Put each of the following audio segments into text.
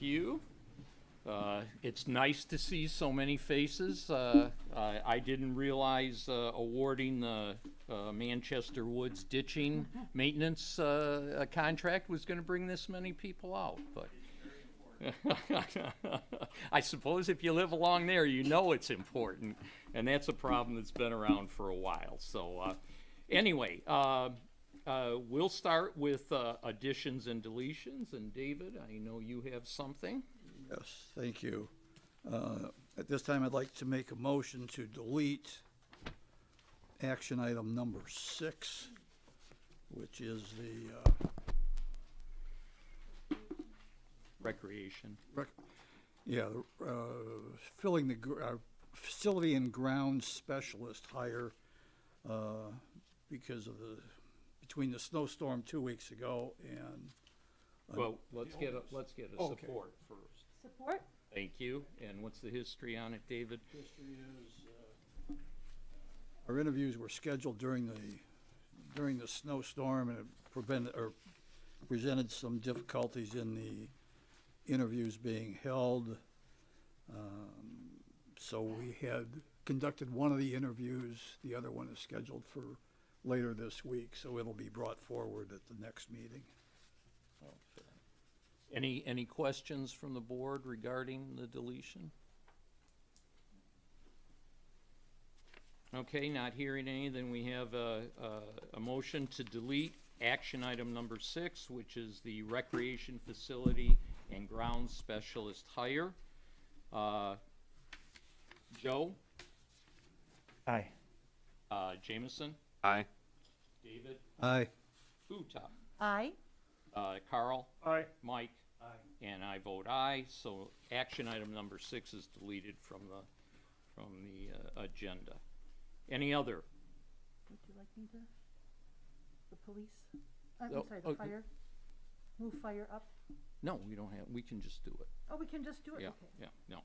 you. It's nice to see so many faces. I didn't realize awarding the Manchester Woods ditching maintenance contract was going to bring this many people out, but I suppose if you live along there, you know it's important, and that's a problem that's been around for a while. So anyway, we'll start with additions and deletions, and David, I know you have something. Yes, thank you. At this time, I'd like to make a motion to delete action item number 6, which is the Recreation. filling the facility and grounds specialist hire because of between the snowstorm 2 weeks ago and. Well, let's get a Okay. support first. Support? Thank you. And what's the history on it, David? History is, our interviews were scheduled during the snowstorm, and it presented some difficulties in the interviews being held. So we had conducted one of the interviews. The other one is scheduled for later this week, so it'll be brought forward at the next meeting. Okay. Any questions from the board regarding the deletion? Okay, not hearing any, then we have a motion to delete action item number 6, which is the recreation facility and grounds specialist hire. Joe? Aye. Jameson? Aye. David? Aye. Uta? Aye. Carl? Aye. Mike? Aye. And I vote aye, so action item number 6 is deleted from the agenda. Any other? Would you like me to? The police? I'm Oh, sorry, the okay. fire? Move fire up? No, we don't have, we can just do it. Oh, we can just do it? Yeah, Okay. yeah, no.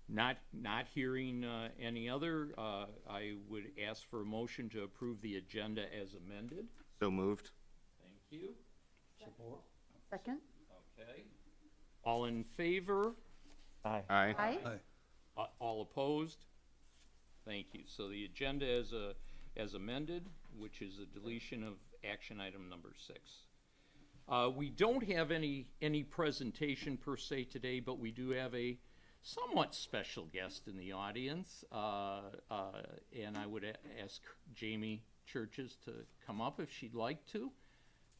Not hearing any other, I would ask for a motion to approve the agenda as amended. So moved. Thank you. Support. Second? Okay. All in favor? Aye. Aye. Aye. All opposed? Thank you. So the agenda as amended, which is a deletion of action item number 6. We don't have any presentation per se today, but we do have a somewhat special guest in the audience, and I would ask Jamie Churches to come up if she'd like to,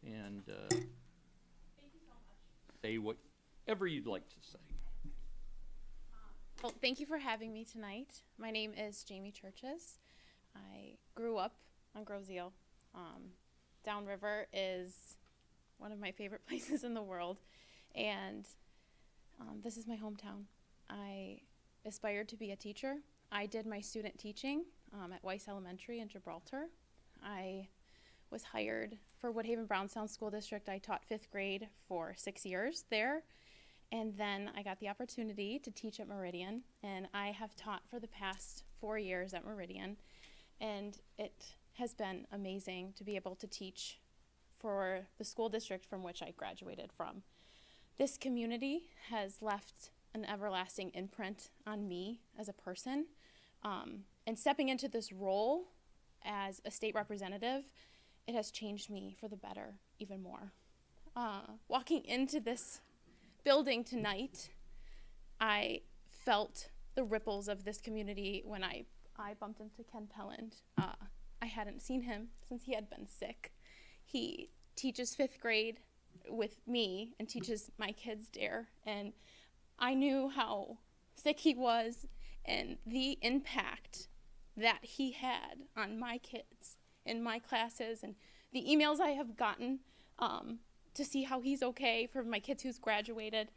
and Thank you so much. say whatever you'd like to say. Well, thank you for having me tonight. My name is Jamie Churches. I grew up on Groseal. Downriver is one of my favorite places in the world, and this is my hometown. I aspired to be a teacher. I did my student teaching at Weiss Elementary in Gibraltar. I was hired for Woodhaven Brownstown School District. I taught 5th grade for 6 years there. And then I got the opportunity to teach at Meridian, and I have taught for the past 4 years at Meridian, and it has been amazing to be able to teach for the school district from which I graduated from. This community has left an everlasting imprint on me as a person, and stepping into this role as a state representative, it has changed me for the better even more. Walking into this building tonight, I felt the ripples of this community when I bumped into Ken Pelland. I hadn't seen him since he had been sick. He teaches 5th grade with me and teaches my kids there, and I knew how sick he was and the impact that he had on my kids in my classes, and the emails I have gotten to see how he's okay for my kids who's graduated.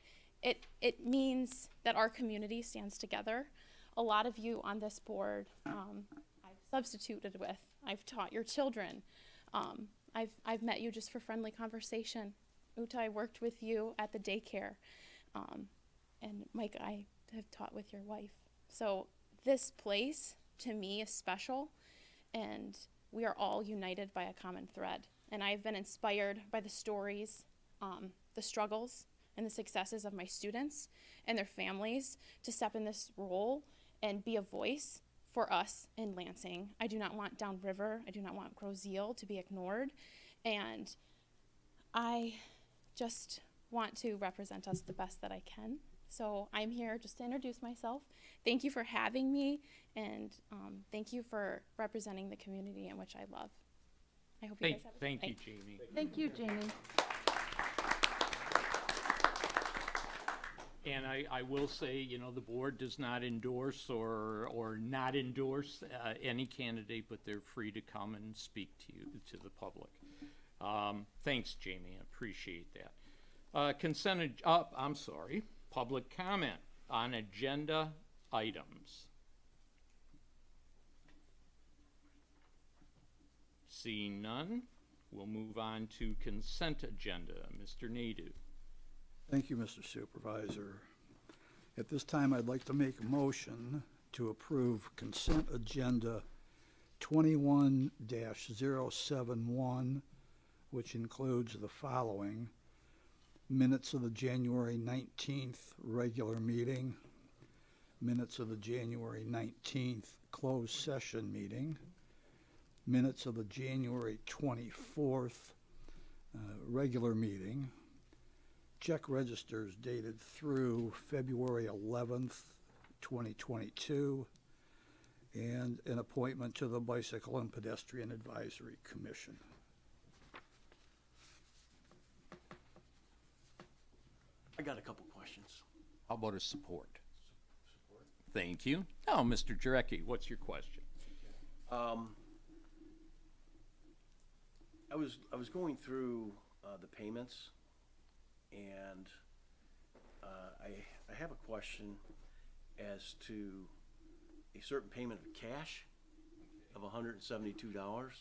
It means that our community stands together. A lot of you on this board I've substituted with. I've taught your children. I've met you just for friendly conversation. Uta, I worked with you at the daycare. And Mike, I have taught with your wife. So this place to me is special, and we are all united by a common thread. and I've been inspired by the stories, the struggles, and the successes of my students and their families to step in this role and be a voice for us in Lansing. I do not want Downriver, I do not want Groseal to be ignored, and I just want to represent us the best that I can. So I'm here just to introduce myself. Thank you for having me, and thank you for representing the community in which I love. I hope you guys have a Thank good you, night. Jamie. Thank you, Jamie. And I will say, you know, the board does not endorse or not endorse any candidate, but they're free to come and speak to you, to the public. Thanks, Jamie, I appreciate that. I'm sorry, public comment on agenda items. Seeing none, we'll move on to consent agenda. Mr. Nadu. Thank you, Mr. Supervisor. At this time, I'd like to make a motion to approve consent agenda 21-071, which includes the following: minutes of the January 19th regular meeting, minutes of the January 19th closed session meeting, minutes of the January 24th regular meeting, check registers dated through February 11th, 2022, and an appointment to the Bicycle and Pedestrian Advisory Commission. I got a couple questions. How about a support? Thank you. Now, Mr. Jarecki, what's your question? I was going through the payments, and I have a question as to a certain payment of cash of $172. Can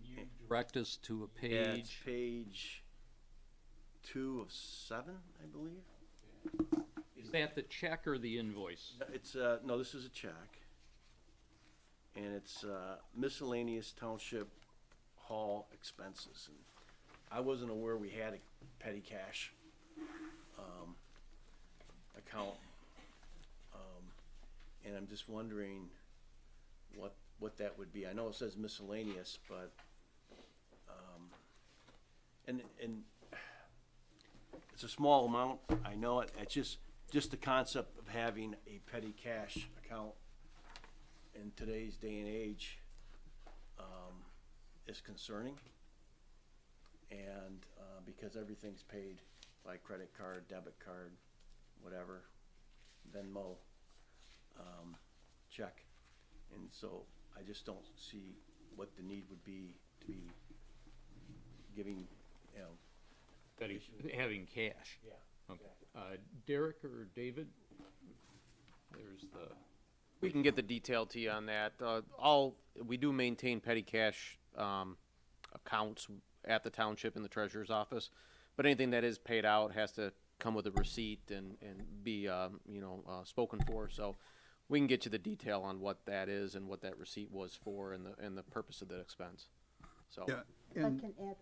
you direct us to a Yeah, it's page? page 2 of 7, I believe. Is that the check or the invoice? It's no, this is a check, and it's miscellaneous township hall expenses. And I wasn't aware we had a petty cash account, and I'm just wondering what that would be. I know it says miscellaneous, but and it's a small amount. I know it. It's just the concept of having a petty cash account in today's day and age is concerning, and because everything's paid by credit card, debit card, whatever, Venmo, check, and so I just don't see what the need would be to be giving, you know. Having cash? Yeah. Okay. Derek or David? There's the, We can get the detail to you on that. We do maintain petty cash accounts at the township in the treasurer's office, but anything that is paid out has to come with a receipt and be spoken for. So we can get you the detail on what that is and what that receipt was for and the purpose of the expense. So Yeah, I and can add,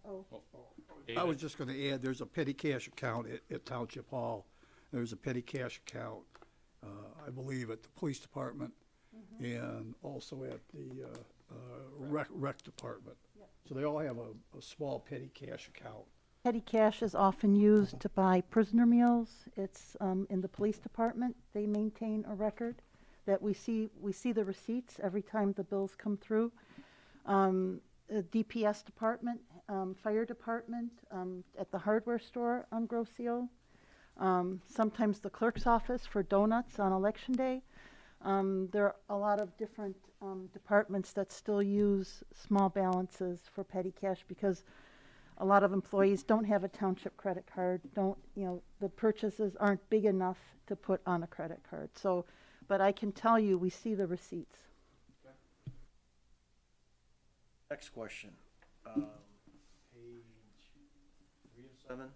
I was just gonna add, there's a petty cash account at Township Hall. There's a petty cash account, I believe, at the police department and also at the rec department. So they all have a small petty cash account. petty cash is often used to buy prisoner meals. It's in the police department. They maintain a record that we see the receipts every time the bills come through. DPS department, fire department, at the hardware store on Groseal. Sometimes the clerk's office for donuts on election day. There are a lot of different departments that still use small balances for petty cash because a lot of employees don't have a township credit card, the purchases aren't big enough to put on a credit card. So, but I can tell you, we see the receipts. Next question, page 3 of 7.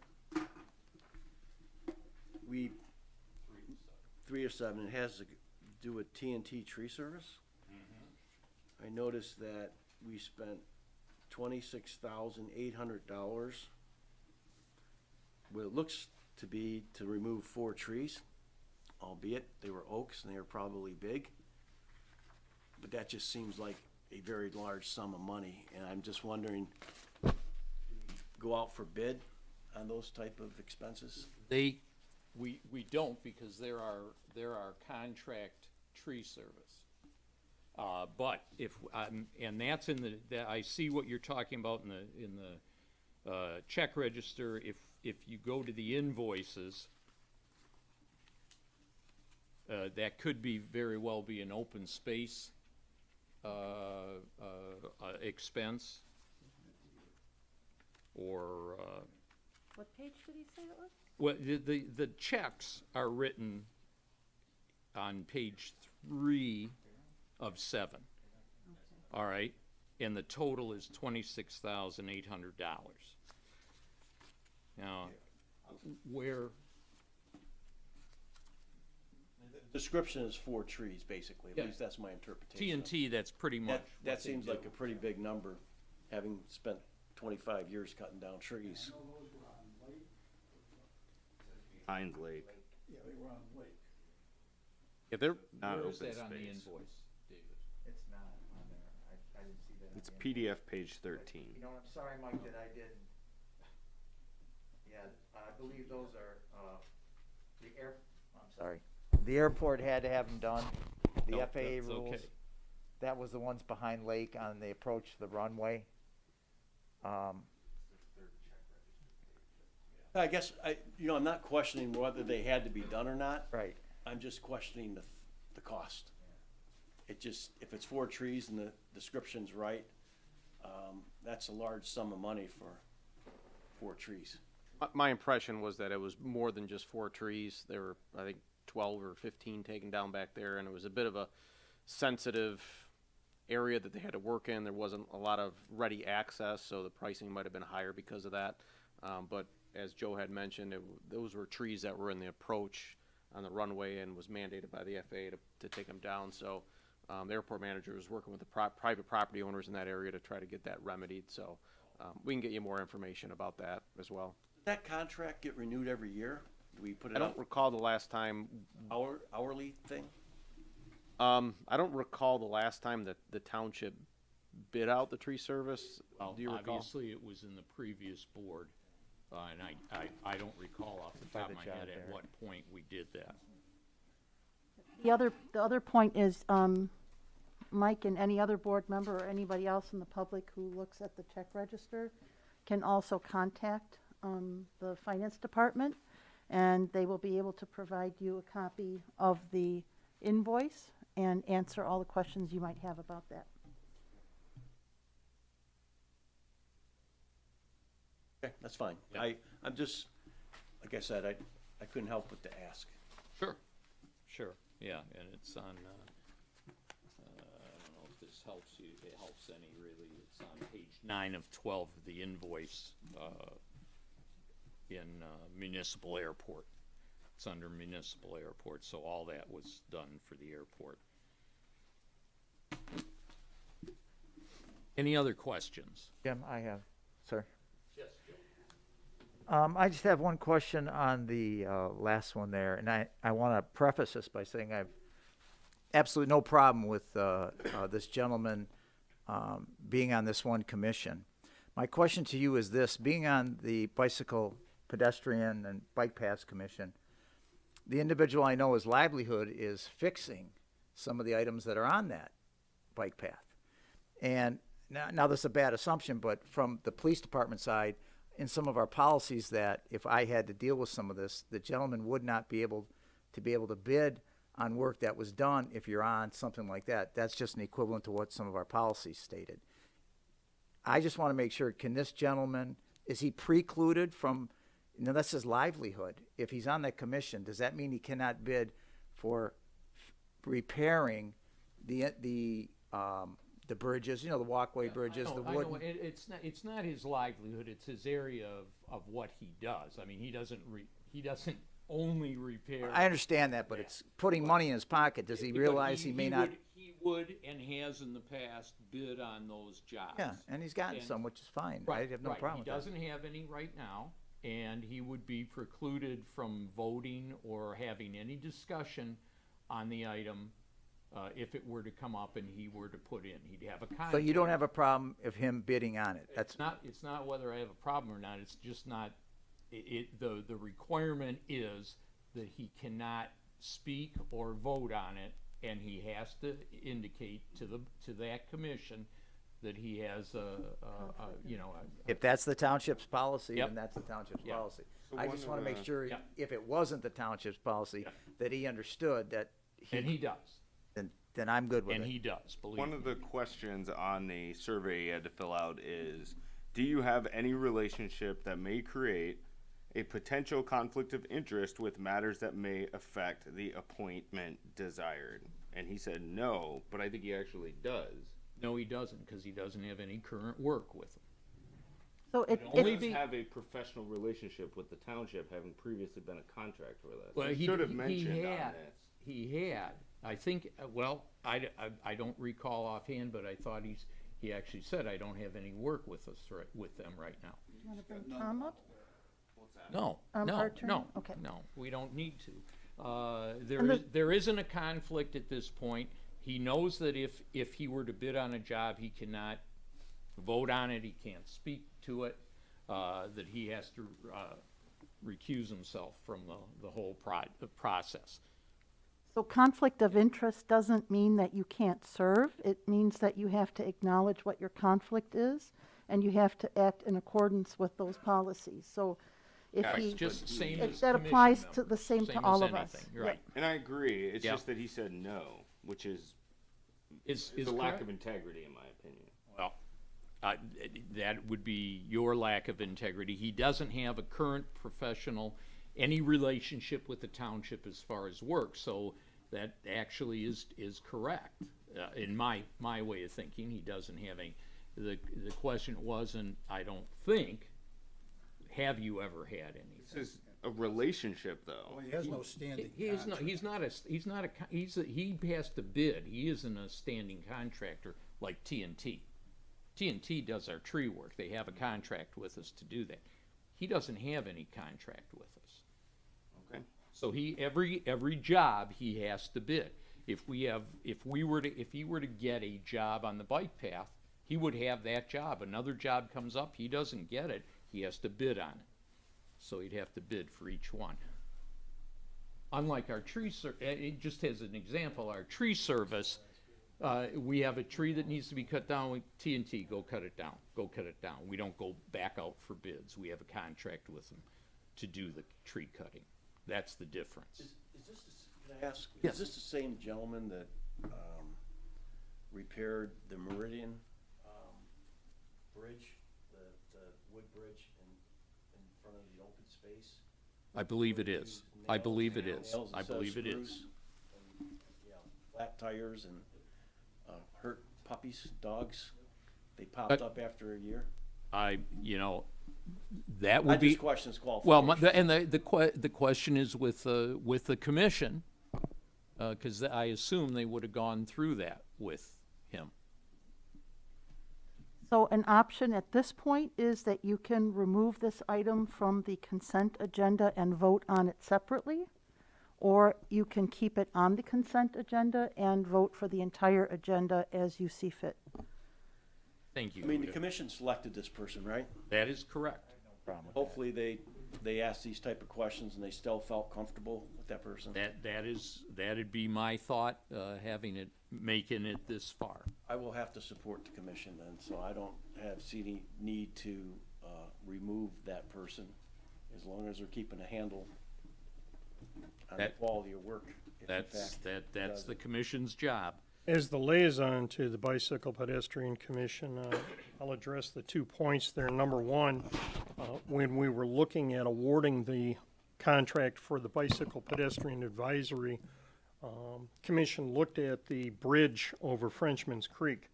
3 of 7, it has to do with Tnt Tree Service. I noticed that we spent $26,800. What it looks to be to remove 4 trees, albeit they were oaks and they were probably big. But that just seems like a very large sum of money, and I'm just wondering, do we go out for bid on those type of expenses? We don't, because there are contract tree service. But if, and that's in I see what you're talking about in the check register. If you go to the invoices, that could be very well be an open space expense, or What page did he say it was? well, the checks are written on page 3 of 7. All right, and the total is $26,800. Now, where, Description is 4 trees, basically, at Yeah. least that's my interpretation. TNT, that's pretty much. That, what that they seems do. like a pretty big number, having spent 25 years cutting down trees. Hines Lake. Yeah, they were on Lake. Yeah, they're, Not Where is open that on the space. invoice, David? It's not on there. I didn't see that. It's on the invoice. PDF page 13. You know, I'm sorry, Mike, that I didn't. Yeah, I believe those are, I'm sorry. The airport had to have them done. The Nope, FAA that's rules. okay. That was the ones behind Lake on the approach to the runway. I guess, I'm not questioning whether they had to be done or not. Right. I'm just questioning the cost. It just, if it's 4 trees and the description's right, that's a large sum of money for 4 trees. my impression was that it was more than just 4 trees. There were, I think, 12 or 15 taken down back there, and it was a bit of a sensitive area that they had to work in. There wasn't a lot of ready access, so the pricing might have been higher because of that. But as Joe had mentioned, those were trees that were in the approach on the runway and was mandated by the FAA to take them down. So the airport manager was working with the private property owners in that area to try to get that remedied. So we can get you more information about that as well. Does that contract get renewed every year? Do we put I it don't up recall the last time. hourly thing? I don't recall the last time that the township bid out the tree service. Well, Do you recall? obviously, it was in the previous board, and I don't recall off the top of my head at what point we did that. The other point is, Mike and any other board member or anybody else in the public who looks at the check register can also contact the finance department, and they will be able to provide you a copy of the invoice and answer all the questions you might have about that. Okay, that's fine. Yeah. I'm just, like I said, I couldn't help but to ask. Sure, yeah, and it's on, I don't know if this helps you, it helps any really, it's on page 9 of 12 of the invoice, in municipal airport. It's under municipal airport, so all that was done for the airport. Any other questions? Jim, I have, sir. Yes, Joe. I just have one question on the last one there, and I want to preface this by saying I've absolutely no problem with this gentleman being on this one commission. My question to you is this: being on the Bicycle, Pedestrian, and Bike Paths Commission, the individual I know his livelihood is fixing some of the items that are on that bike path. And now this is a bad assumption, but from the police department side, in some of our policies, that if I had to deal with some of this, the gentleman would not be able to bid on work that was done if you're on something like that. That's just an equivalent to what some of our policies stated. I just want to make sure, can this gentleman, is he precluded from, that's his livelihood. If he's on that commission, does that mean he cannot bid for repairing the bridges, the walkway bridges, the I know, wooden? it's not his livelihood, it's his area of what he does. I mean, he doesn't only repair. I understand that, but it's putting money in his pocket. Does he But realize he may not? He would and has in the past bid on those jobs. Yeah, and he's gotten And- some, which is fine. I Right, have no right. problem with He that. doesn't have any right now, and he would be precluded from voting or having any discussion on the item if it were to come up and he were to put in. He'd have a conflict. So you don't have a problem of him bidding on it? That's, It's not whether I have a problem or not, it's just not, the requirement is that he cannot speak or vote on it, and he has to indicate to that commission that he has if that's the township's policy, Yep. then that's the township's Yep. policy. So I one just of wanna make the- sure, Yep. if it wasn't the township's policy, Yep. that he understood that and he does, then I'm good with and it. he does, believe One me. of the questions on the survey you had to fill out is, do you have any relationship that may create a potential conflict of interest with matters that may affect the appointment desired? And he said no, but I think he actually does. No, he doesn't, because he doesn't have any current work with him. So it, only it, be- Have a professional relationship with the township, having previously been a contractor with us. Well, He he should have he mentioned on had, this. he had, I think, well, I don't recall offhand, but I thought he actually said, I don't have any work with them right now. you wanna bring Tom up? No, Our no, attorney? no, Okay. no, we don't need to. And There isn't a conflict at this point. He knows that if he were to bid on a job, he cannot vote on it, he can't speak to it, that he has to recuse himself from the whole process. So conflict of interest doesn't mean that you can't serve. It means that you have to acknowledge what your conflict is, and you have to act in accordance with those policies. So if It's he, just same it- as that commission applies to members, the same to as all of us. anything, right. And I agree, it's Yeah. just that he said no, which is Is a lack correct. of integrity, in my opinion. Well, that would be your lack of integrity. He doesn't have a current professional, any relationship with the township as far as work, so that actually is correct. In my way of thinking, he doesn't have the question wasn't, I don't think, have you ever had any? This is a relationship, though. Well, he has no standing He has contract. he has to bid. He isn't a standing contractor like TNT. TNT does our tree work. They have a contract with us to do that. He doesn't have any contract with us. Okay. So every job he has to bid. If he were to get a job on the bike path, he would have that job. Another job comes up, he doesn't get it, he has to bid on it. So he'd have to bid for each one. Unlike our just as an example, our tree service, we have a tree that needs to be cut down, with TNT, go cut it down. We don't go back out for bids. We have a contract with them to do the tree cutting. That's the difference. Is this, can I ask, Yes. is this the same gentleman that, repaired the Meridian, bridge, the wood bridge in front of the open space? I believe it is. I believe it is. Nails I instead of believe it is. screws and, yeah, flat tires and, hurt puppies, dogs, they popped up after a year? That I would be. just question his Well, qualifications. the question is with the commission, because I assume they would have gone through that with him. So an option at this point is that you can remove this item from the consent agenda and vote on it separately, or you can keep it on the consent agenda and vote for the entire agenda as you see fit. Thank you. I mean, the commission selected this person, right? That is correct. Hopefully they asked these type of questions and they still felt comfortable with that person. That'd be my thought, making it this far. I will have to support the commission then, so I don't see any need to, remove that person as long as they're keeping a handle on the That- quality of work. if in fact That's does the it. commission's job. As the liaison to the Bicycle Pedestrian Commission, I'll address the 2 points there. Number one, when we were looking at awarding the contract for the Bicycle Pedestrian Advisory, Commission looked at the bridge over Frenchman's Creek.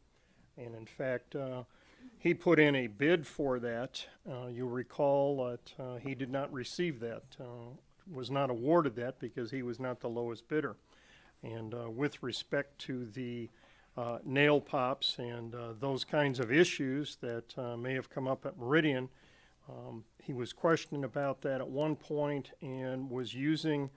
And in fact, he put in a bid for that. You'll recall that he did not receive that, was not awarded that because he was not the lowest bidder. And with respect to the nail pops and those kinds of issues that may have come up at Meridian. He was questioned about that at one point and was using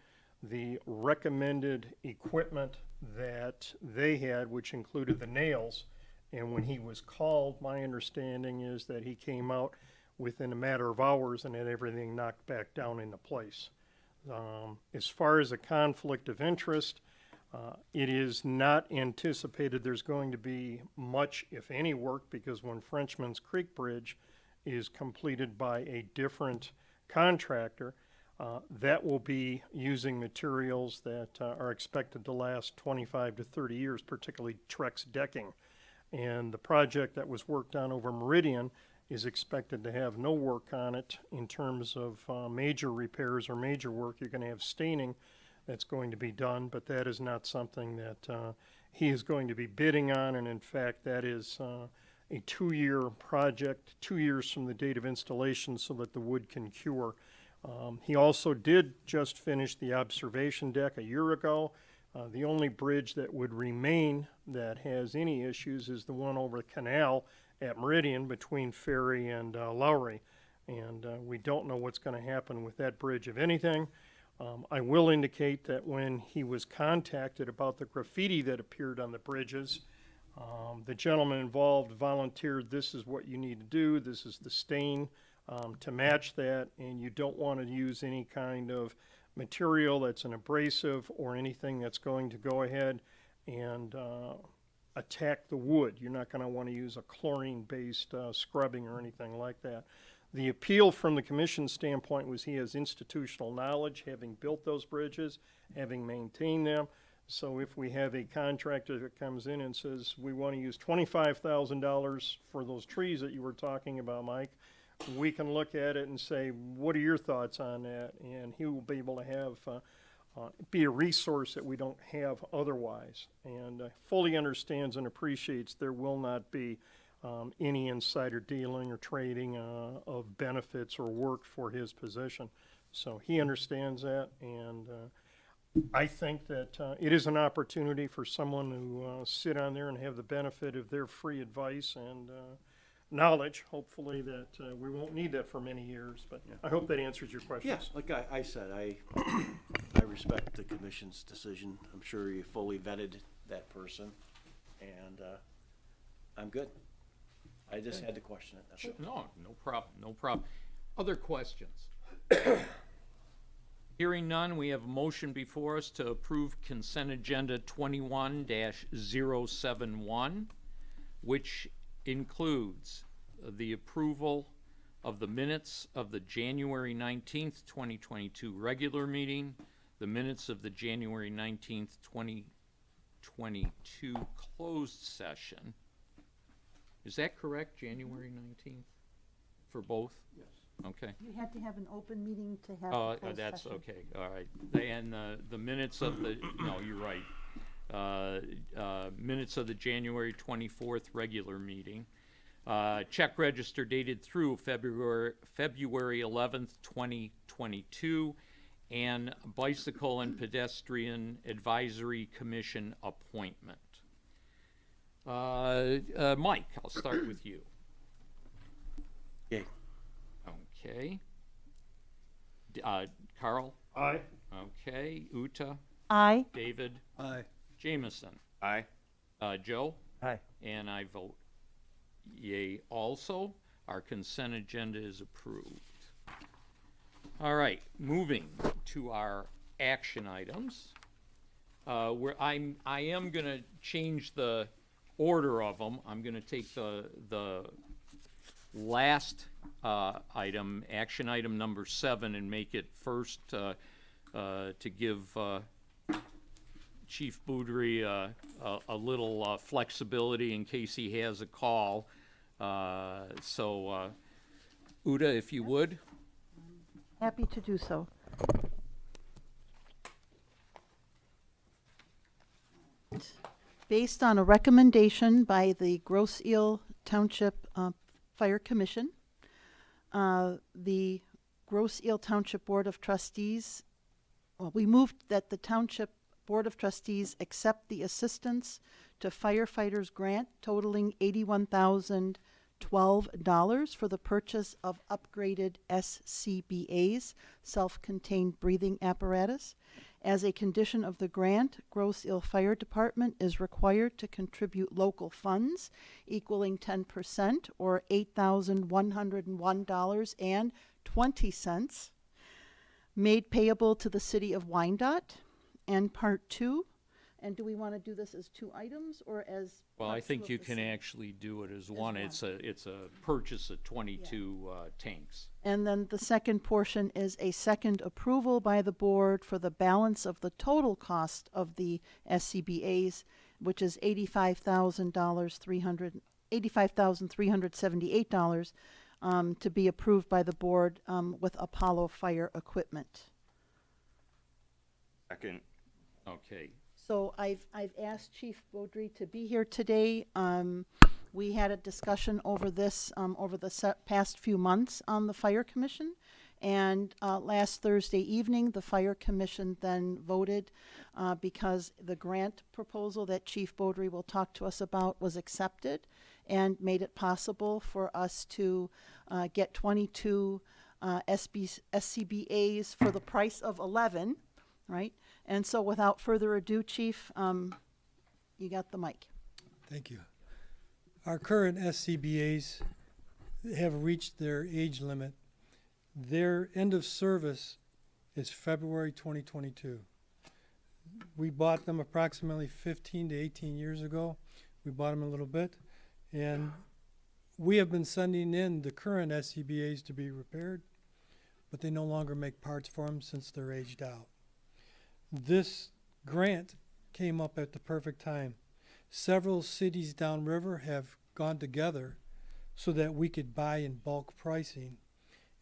the recommended equipment that they had, which included the nails. And when he was called, my understanding is that he came out within a matter of hours and had everything knocked back down into place. As far as a conflict of interest, it is not anticipated there's going to be much, if any, work, because when Frenchman's Creek Bridge is completed by a different contractor, that will be using materials that are expected to last 25 to 30 years, particularly Trex decking. And the project that was worked on over Meridian is expected to have no work on it in terms of major repairs or major work. You're going to have staining that's going to be done, but that is not something that he is going to be bidding on. And in fact, that is a 2-year project, 2 years from the date of installation, so that the wood can cure. He also did just finish the observation deck a year ago. The only bridge that would remain that has any issues is the one over the canal at Meridian between Ferry and Lowry. And we don't know what's going to happen with that bridge, if anything. I will indicate that when he was contacted about the graffiti that appeared on the bridges, the gentleman involved volunteered, this is what you need to do, this is the stain to match that, and you don't want to use any kind of material that's an abrasive or anything that's going to go ahead and attack the wood. You're not going to want to use a chlorine-based scrubbing or anything like that. The appeal from the commission standpoint was he has institutional knowledge, having built those bridges, having maintained them. So if we have a contractor that comes in and says, we want to use $25,000 for those trees that you were talking about, Mike, we can look at it and say, what are your thoughts on that? And he will be able to have, be a resource that we don't have otherwise. And fully understands and appreciates there will not be any insider dealing or trading of benefits or work for his position. So he understands that, and I think that it is an opportunity for someone to sit on there and have the benefit of their free advice and knowledge. Hopefully that we won't need that for many years, but I hope that answers your questions. Yes, like I said, I respect the commission's decision. I'm sure you fully vetted that person, and I'm good. I just had to question it, that's all. No problem, no problem. Other questions? Hearing none, we have a motion before us to approve consent agenda 21-071, which includes the approval of the minutes of the January 19th, 2022 regular meeting, the minutes of the January 19th, 2022 closed session. Is that correct, January 19th, for both? Yes. Okay. You had to have an open meeting to have Oh, the closed that's session. okay, all right. And the minutes of the, no, you're right. Minutes of the January 24th regular meeting. Check register dated through February 11th, 2022. And Bicycle and Pedestrian Advisory Commission appointment. Mike, I'll start with you. Yay. Okay. Carl? Aye. Okay. Uta? Aye. David? Aye. Jameson? Aye. Joe? Aye. And I vote yay also. Our consent agenda is approved. All right, moving to our action items. Where I am gonna change the order of them. I'm gonna take the last item, action item number 7, and make it first to give Chief Boudry a little flexibility in case he has a call. So, Uta, if you would. Happy to do so. Based on a recommendation by the Grosse Ile Township Fire Commission, the Grosse Ile Township Board of Trustees, well, we moved that the township Board of Trustees accept the assistance to firefighters grant totaling $81,012 for the purchase of upgraded SCBA's, self-contained breathing apparatus. As a condition of the grant, Grosse Ile Fire Department is required to contribute local funds equaling 10% or $8,101.20 made payable to the city of Wyandotte. And part two, and do we want to do this as two items or as? Well, I part two think of you the can same? actually do it as one. one. It's a purchase of 22 tanks. And then the second portion is a second approval by the board for the balance of the total cost of the SCBA's, which is $85,378, to be approved by the board with Apollo Fire Equipment. Second. Okay. So I've asked Chief Beaudry to be here today. We had a discussion over this over the past few months on the Fire Commission. And last Thursday evening, the Fire Commission then voted because the grant proposal that Chief Beaudry will talk to us about was accepted and made it possible for us to get 22 SCBA's for the price of 11, right? And so without further ado, Chief, you got the mic. Thank you. Our current SCBA's have reached their age limit. Their end of service is February 2022. We bought them approximately 15 to 18 years ago. We bought them a little bit, and we have been sending in the current SCBA's to be repaired, but they no longer make parts for them since they're aged out. This grant came up at the perfect time. Several cities downriver have gone together so that we could buy in bulk pricing.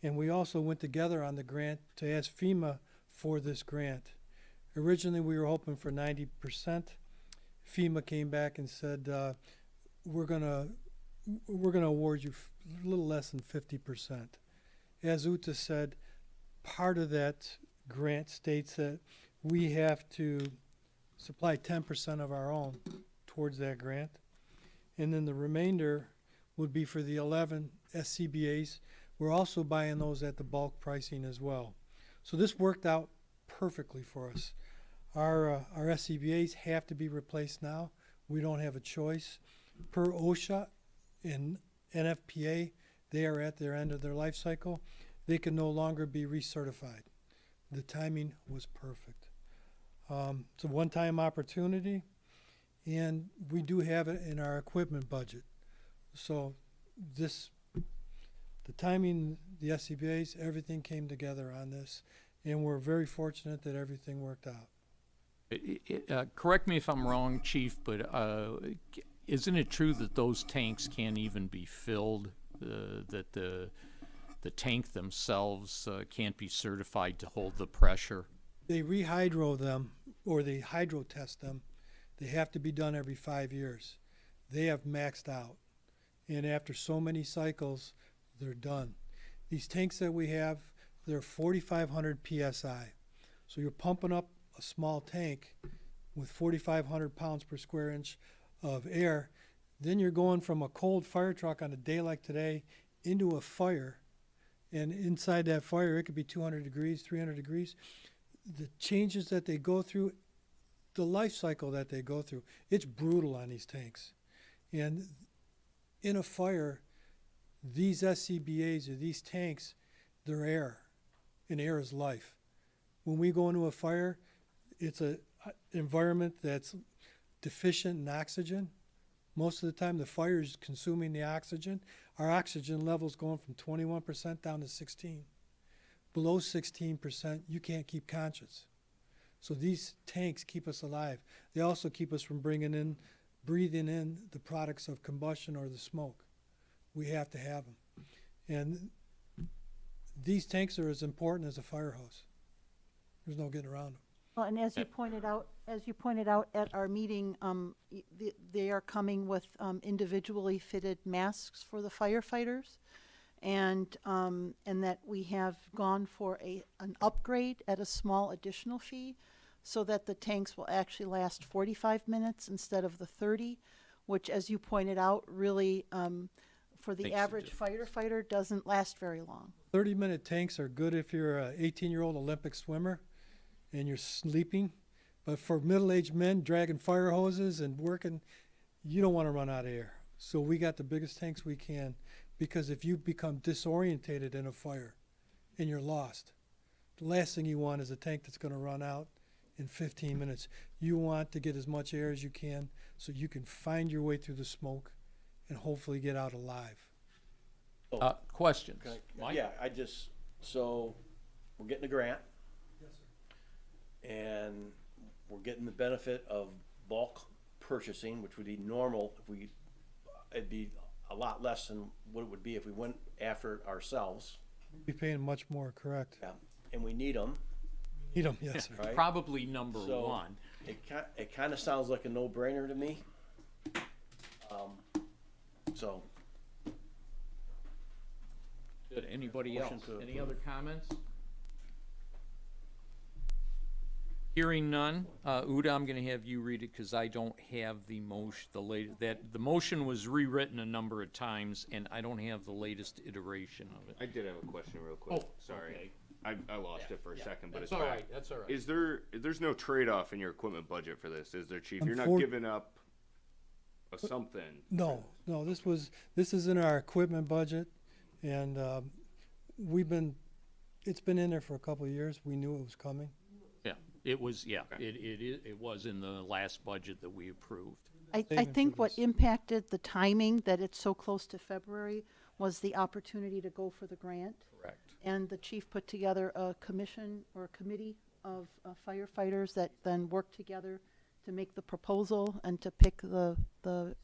And we also went together on the grant to ask FEMA for this grant. Originally, we were hoping for 90%. FEMA came back and said, we're gonna award you a little less than 50%. As Uta said, part of that grant states that we have to supply 10% of our own towards that grant. And then the remainder would be for the 11 SCBA's. We're also buying those at the bulk pricing as well. So this worked out perfectly for us. Our SCBA's have to be replaced now. We don't have a choice. Per OSHA and NFPA, they are at their end of their life cycle. They can no longer be recertified. The timing was perfect. It's a one-time opportunity, and we do have it in our equipment budget. So the timing, the SCBA's, everything came together on this, and we're very fortunate that everything worked out. Correct me if I'm wrong, Chief, but isn't it true that those tanks can't even be filled? That the tank themselves can't be certified to hold the pressure? They rehydro them, or they hydro test them. They have to be done every 5 years. They have maxed out, and after so many cycles, they're done. These tanks that we have, they're 4,500 PSI. So you're pumping up a small tank with 4,500 pounds per square inch of air. Then you're going from a cold fire truck on a day like today into a fire. And inside that fire, it could be 200 degrees, 300 degrees. The changes that they go through, the life cycle that they go through, it's brutal on these tanks. And in a fire, these SCBA's or these tanks, they're air, and air is life. When we go into a fire, it's an environment that's deficient in oxygen. Most of the time, the fire is consuming the oxygen. Our oxygen level's going from 21% down to 16. Below 16%, you can't keep conscious. So these tanks keep us alive. They also keep us from breathing in the products of combustion or the smoke. We have to have them. And these tanks are as important as a fire hose. There's no getting around them. Well, and as you pointed out at our meeting, they are coming with individually fitted masks for the firefighters, and that we have gone for an upgrade at a small additional fee. so that the tanks will actually last 45 minutes instead of the 30, which, as you pointed out, really, for the Makes a average firefighter, doesn't last very long. 30-minute tanks are good if you're a 18-year-old Olympic swimmer and you're sleeping. But for middle-aged men dragging fire hoses and working, you don't want to run out of air. So we got the biggest tanks we can, because if you become disorientated in a fire and you're lost, the last thing you want is a tank that's going to run out in 15 minutes. You want to get as much air as you can so you can find your way through the smoke and hopefully get out alive. Questions? Okay. Mike? Yeah, so we're getting a grant. Yes, sir. And we're getting the benefit of bulk purchasing, which would be normal it'd be a lot less than what it would be if we went after it ourselves. We'd be paying much more, correct? Yeah, and we need them, Need them, yes, sir. right? Probably number So- one. It kind of sounds like a no-brainer to me. So, Good. Anybody Motion else? to Any other comments? Hearing none, Uda, I'm gonna have you read it, cause I don't have the motion, the motion was rewritten a number of times, and I don't have the latest iteration of it. I did have a question real quick. Oh, Sorry. okay. I lost it for a second, but That's it's all back. right, that's all right. There's no trade-off in your equipment budget for this, is there, Chief? You're not Unfor- giving up a something. No, this is in our equipment budget, and it's been in there for a couple of years. We knew it was coming. Yeah, it was, it was in the last budget that we approved. I Saving think for what this. impacted the timing, that it's so close to February, was the opportunity to go for the grant. Correct. And the chief put together a commission or a committee of firefighters that then worked together to make the proposal and to pick the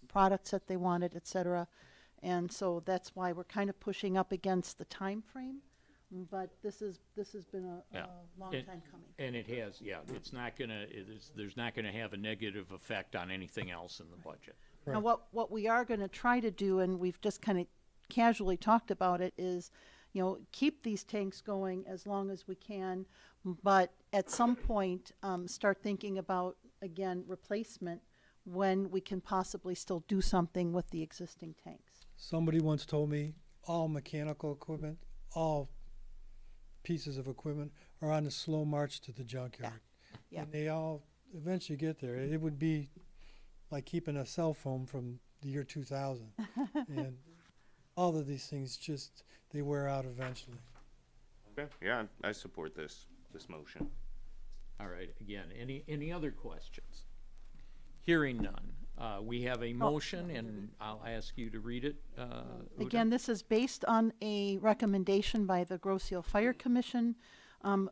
products that they wanted, et cetera. And so that's why we're kind of pushing up against the time frame. But this has been a Yeah. long It- time coming. And it has, yeah, it's not gonna, there's not gonna have a negative effect on anything else in the budget. Now, what we are going to try to do, and we've just kind of casually talked about it, is, keep these tanks going as long as we can, but at some point, start thinking about, again, replacement when we can possibly still do something with the existing tanks. Somebody once told me all mechanical equipment, all pieces of equipment are on a slow march to the junkyard. Yeah. And they all eventually get there. It would be like keeping a cell phone from the year 2000. And all of these things they wear out eventually. Okay, yeah, I support this motion. All right, again, any other questions? Hearing none, we have a motion, and I'll ask you to read it, Uda. Again, this is based on a recommendation by the Grosse Ile Fire Commission.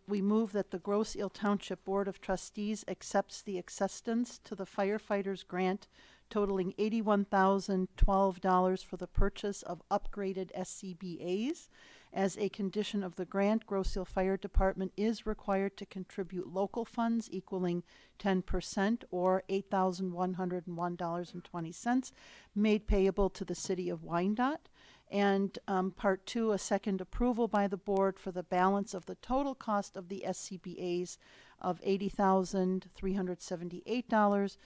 We move that the Grosse Ile Township Board of Trustees accepts the acceptance to the firefighters grant totaling $81,012 for the purchase of upgraded SCBAs. As a condition of the grant, Grosse Ile Fire Department is required to contribute local funds equaling 10% or $8,101.20 made payable to the city of Wyandotte. And part two, a second approval by the board for the balance of the total cost of the SCBAs of $80,378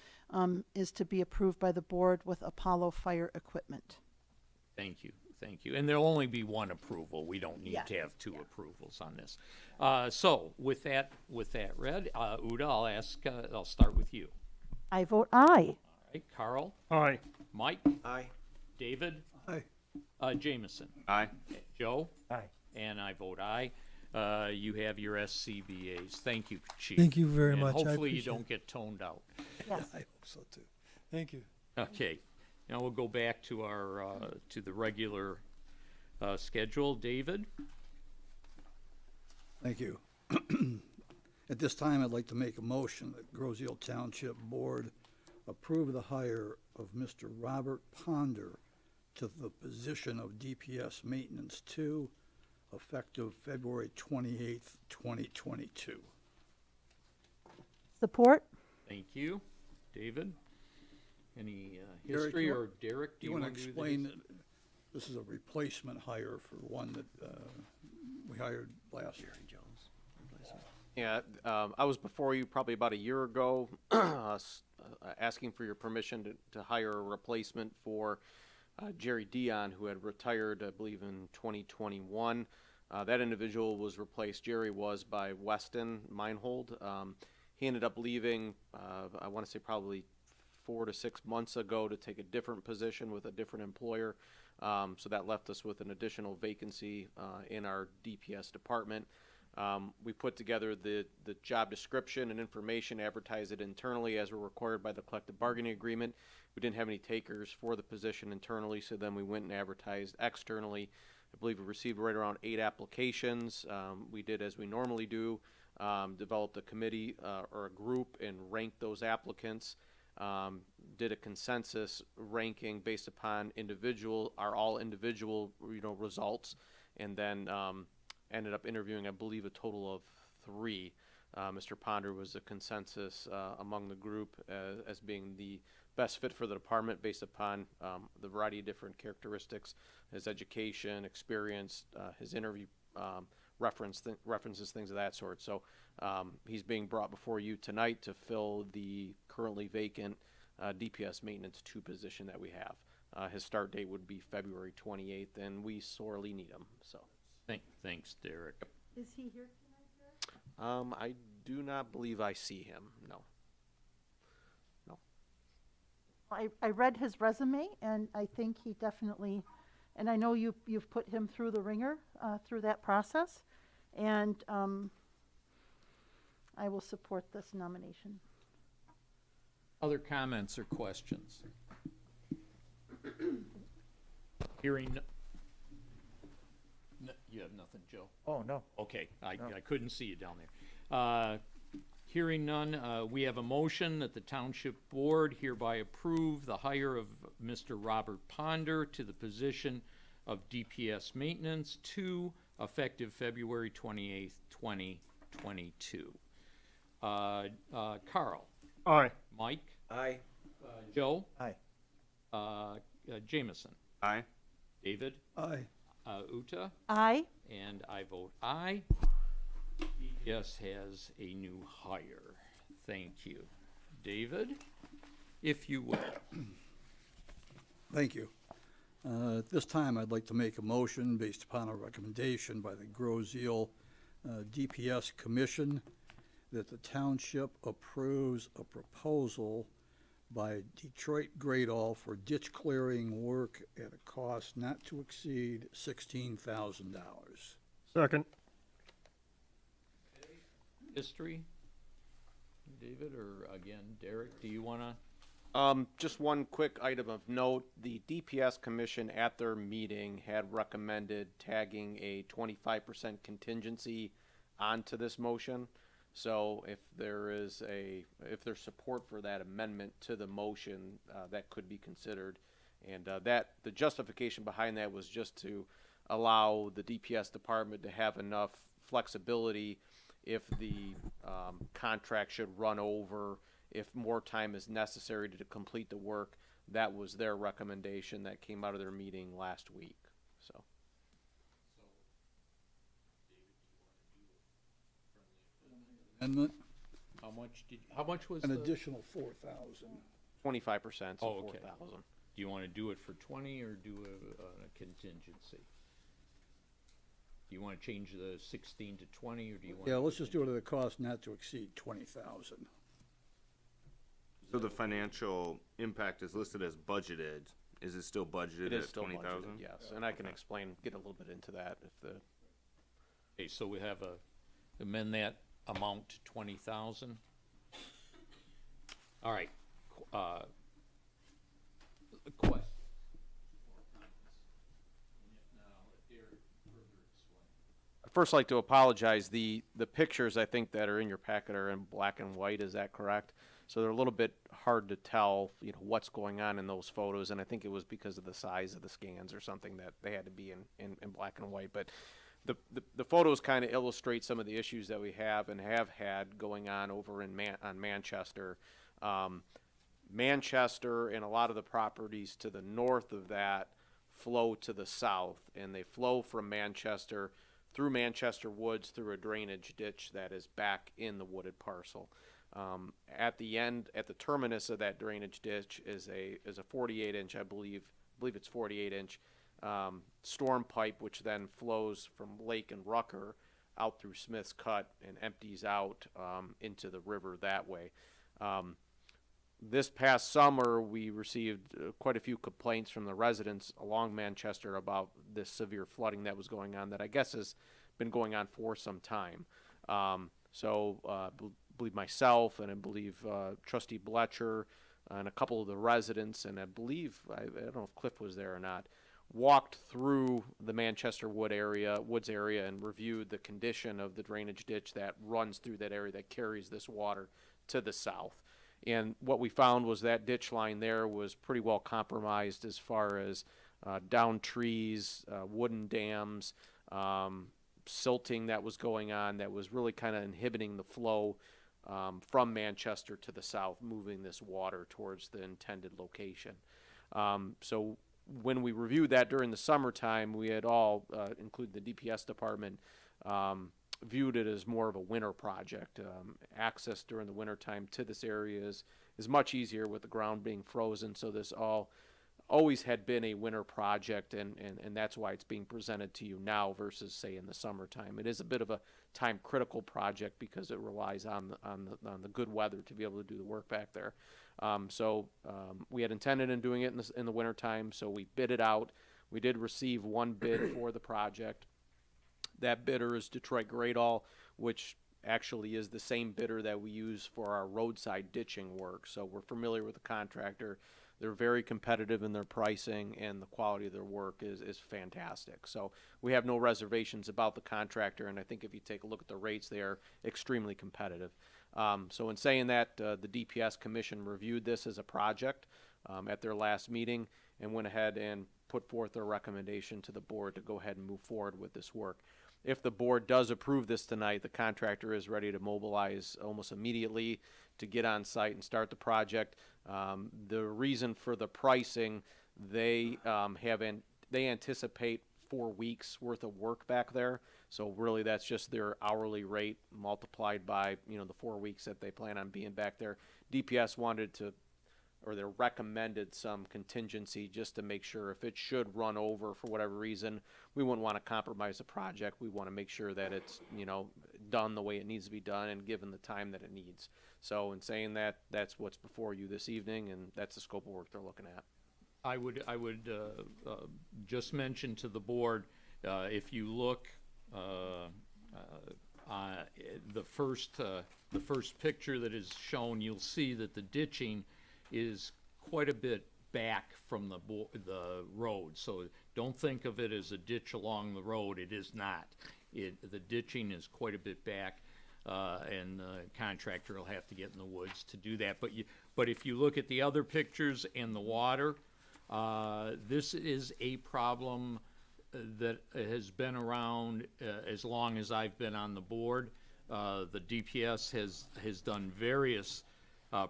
is to be approved by the board with Apollo Fire Equipment. Thank you, thank you. And there'll only be one approval. We don't need Yeah. to have two approvals on this. So with that read, Uda, I'll start with you. I vote aye. All right, Carl, Aye. Mike, aye. David, Aye. Jameson, Aye. Joe, Aye. and I vote aye. You have your SCBA's. Thank you, Chief. Thank you very And much. I hopefully you appreciate don't get toned out. Yes. I hope so too. Thank you. Okay, now we'll go back to our, to the regular schedule. David? Thank you. At this time, I'd like to make a motion that Grosse Ile Township Board approve the hire of Mr. Robert Ponder to the position of DPS Maintenance II, effective February 28th, 2022. Support? Thank you. David? Any Derek, history, you or Derek, do Do you you want want to to do explain this? that this is a replacement hire for one that we hired last year? Jones. Yeah, I was before you probably about a year ago, asking for your permission to hire a replacement for Jerry Dion, who had retired, I believe, in 2021. That individual was replaced, Jerry was, by Weston Meinhold. He ended up leaving, I want to say probably 4 to 6 months ago to take a different position with a different employer. So that left us with an additional vacancy in our DPS department. We put together the job description and information, advertised it internally as were required by the collective bargaining agreement. We didn't have any takers for the position internally, so then we went and advertised externally. I believe we received right around 8 applications. We did as we normally do, developed a committee or a group and ranked those applicants. Did a consensus ranking based upon all individual results, and then ended up interviewing, I believe, a total of 3. Mr. Ponder was a consensus among the group as being the best fit for the department based upon the variety of different characteristics, his education, experience, his interview references, things of that sort. So he's being brought before you tonight to fill the currently vacant DPS Maintenance II position that we have. His start date would be February 28th, and we sorely need him. So. Thanks, Derek. Is he here tonight, Derek? I do not believe I see him. No. I read his resume, and I think he definitely, and I know you've put him through the ringer through that process, and I will support this nomination. Other comments or questions? Hearing. You have nothing, Joe? Oh, no. Okay, I No. couldn't see you down there. Hearing none, we have a motion that the Township Board hereby approve the hire of Mr. Robert Ponder to the position of DPS Maintenance II, effective February 28th, 2022. Carl? Aye. Mike? Aye. Joe? Aye. Jameson? Aye. David? Aye. Uta? Aye. And I vote aye. DPS has a new hire. Thank you. David, if you will. Thank you. At this time, I'd like to make a motion based upon a recommendation by the Groseal DPS Commission that the township approves a proposal by Detroit Gradall for ditch clearing work at a cost not to exceed $16,000. Second. History? David, or again, Derek, do you want to? Just one quick item of note. The DPS Commission at their meeting had recommended tagging a 25% contingency onto this motion. So if there's support for that amendment to the motion, that could be considered. And the justification behind that was just to allow the DPS department to have enough flexibility if the contract should run over, if more time is necessary to complete the work. That was their recommendation that came out of their meeting last week. So. Amendment, How much was an the? additional 4,000. 25%, so Oh, okay. 4,000. Do you want to do it for 20 or do a contingency? Do you want to change the 16 to 20, or do you want? Yeah, let's just do it at a cost not to exceed 20,000. So the financial impact is listed as budgeted. Is it still budgeted It is at still 20,000? budgeted, yes, and I can get a little bit into that if the. Okay, so we have amend that amount to 20,000. All right. Question. I'd first like to apologize. The pictures I think that are in your packet are in black and white. Is that correct? So they're a little bit hard to tell, what's going on in those photos, and I think it was because of the size of the scans or something that they had to be in black and white. But the photos kind of illustrate some of the issues that we have and have had going on over in Manchester. Manchester and a lot of the properties to the north of that flow to the south, and they flow from Manchester through Manchester Woods through a drainage ditch that is back in the wooded parcel. At the end, at the terminus of that drainage ditch is a 48-inch, I believe it's 48-inch storm pipe, which then flows from Lake and Rucker out through Smith's Cut and empties out into the river that way. This past summer, we received quite a few complaints from the residents along Manchester about this severe flooding that was going on that I guess has been going on for some time. Believe myself and I believe Trustee Bletcher and a couple of the residents, and I believe, I don't know if Cliff was there or not, walked through the Manchester Woods area and reviewed the condition of the drainage ditch that runs through that area that carries this water to the south. And what we found was that ditch line there was pretty well compromised as far as downed trees, wooden dams, silting that was going on that was really kind of inhibiting the flow from Manchester to the south, moving this water towards the intended location. So when we reviewed that during the summertime, we had all, including the DPS department, viewed it as more of a winter project. Access during the wintertime to this area is much easier with the ground being frozen, so this always had been a winter project, and that's why it's being presented to you now versus, say, in the summertime. It is a bit of a time-critical project because it relies on the good weather to be able to do the work back there. We had intended in doing it in the wintertime, so we bid it out. We did receive one bid for the project. That bidder is Detroit Gradall, which actually is the same bidder that we use for our roadside ditching work. So we're familiar with the contractor. They're very competitive in their pricing, and the quality of their work is fantastic. So we have no reservations about the contractor, and I think if you take a look at the rates, they are extremely competitive. So in saying that, the DPS Commission reviewed this as a project at their last meeting and went ahead and put forth their recommendation to the board to go ahead and move forward with this work. If the board does approve this tonight, the contractor is ready to mobilize almost immediately to get on site and start the project. The reason for the pricing, they anticipate 4 weeks worth of work back there. So really that's just their hourly rate multiplied by, the 4 weeks that they plan on being back there. DPS wanted to, or they recommended some contingency just to make sure if it should run over for whatever reason, we wouldn't want to compromise the project. We want to make sure that it's, done the way it needs to be done and given the time that it needs. So in saying that, that's what's before you this evening, and that's the scope of work they're looking at. I would just mention to the board, if you look, the first picture that is shown, you'll see that the ditching is quite a bit back from the road. So don't think of it as a ditch along the road. It is not. The ditching is quite a bit back, and the contractor will have to get in the woods to do that. But if you look at the other pictures and the water, this is a problem that has been around as long as I've been on the board. The DPS has done various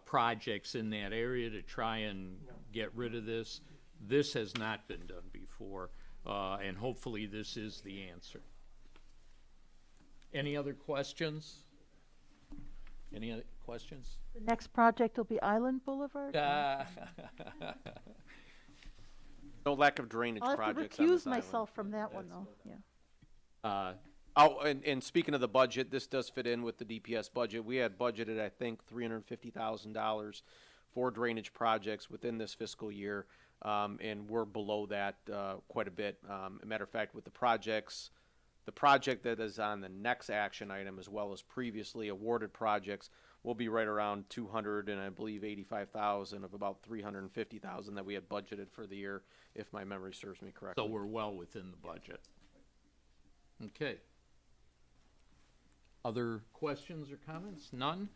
projects in that area to try and get rid of this. This has not been done before, and hopefully this is the answer. Any other questions? Any other questions? The next project will be Island Boulevard? No lack of drainage I'll have to projects on this recuse myself from that one, though, yeah. And speaking of the budget, this does fit in with the DPS budget. We had budgeted, I think, $350,000 for drainage projects within this fiscal year, and we're below that quite a bit. A matter of fact, with the projects, the project that is on the next action item, as well as previously awarded projects, will be right around 200 and I believe 85,000 of about 350,000 that we had budgeted for the year, if my memory serves me correctly. So we're well within the budget. Okay. Other questions or comments? None?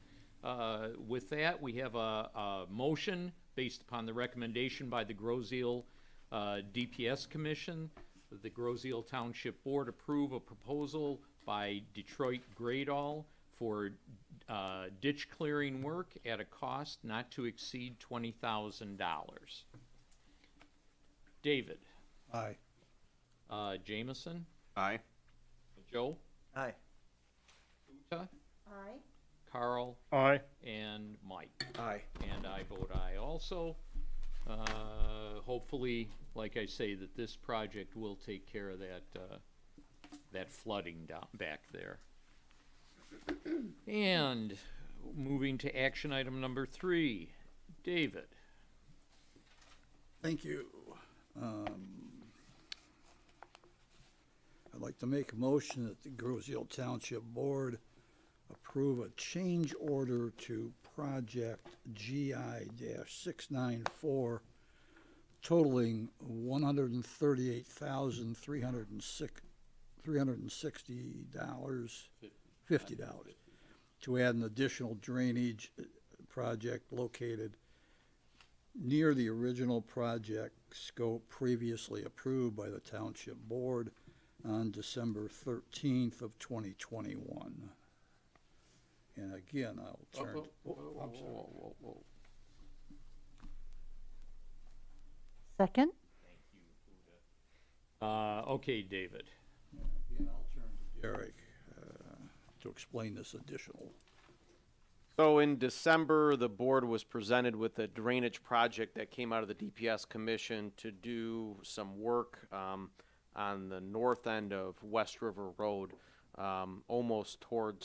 With that, we have a motion based upon the recommendation by the Groseal DPS Commission. The Groseal Township Board approve a proposal by Detroit Gradall for ditch clearing work at a cost not to exceed $20,000. David? Aye. Jameson? Aye. Joe? Aye. Uta? Aye. Carl? Aye. And Mike? Aye. And I vote aye also. Hopefully, like I say, that this project will take care of that flooding down back there. And moving to action item number 3, David. Thank you. I'd like to make a motion that the Groseal Township Board approve a change order to project GI-694 totaling $138,360.50 to add an additional drainage project located near the original project scope previously approved by the Township Board on December 13th of 2021. And again, I'll turn. I'm sorry. Second? Okay, David. Again, I'll turn to Derek to explain this additional. So in December, the board was presented with a drainage project that came out of the DPS Commission to do some work on the north end of West River Road, almost to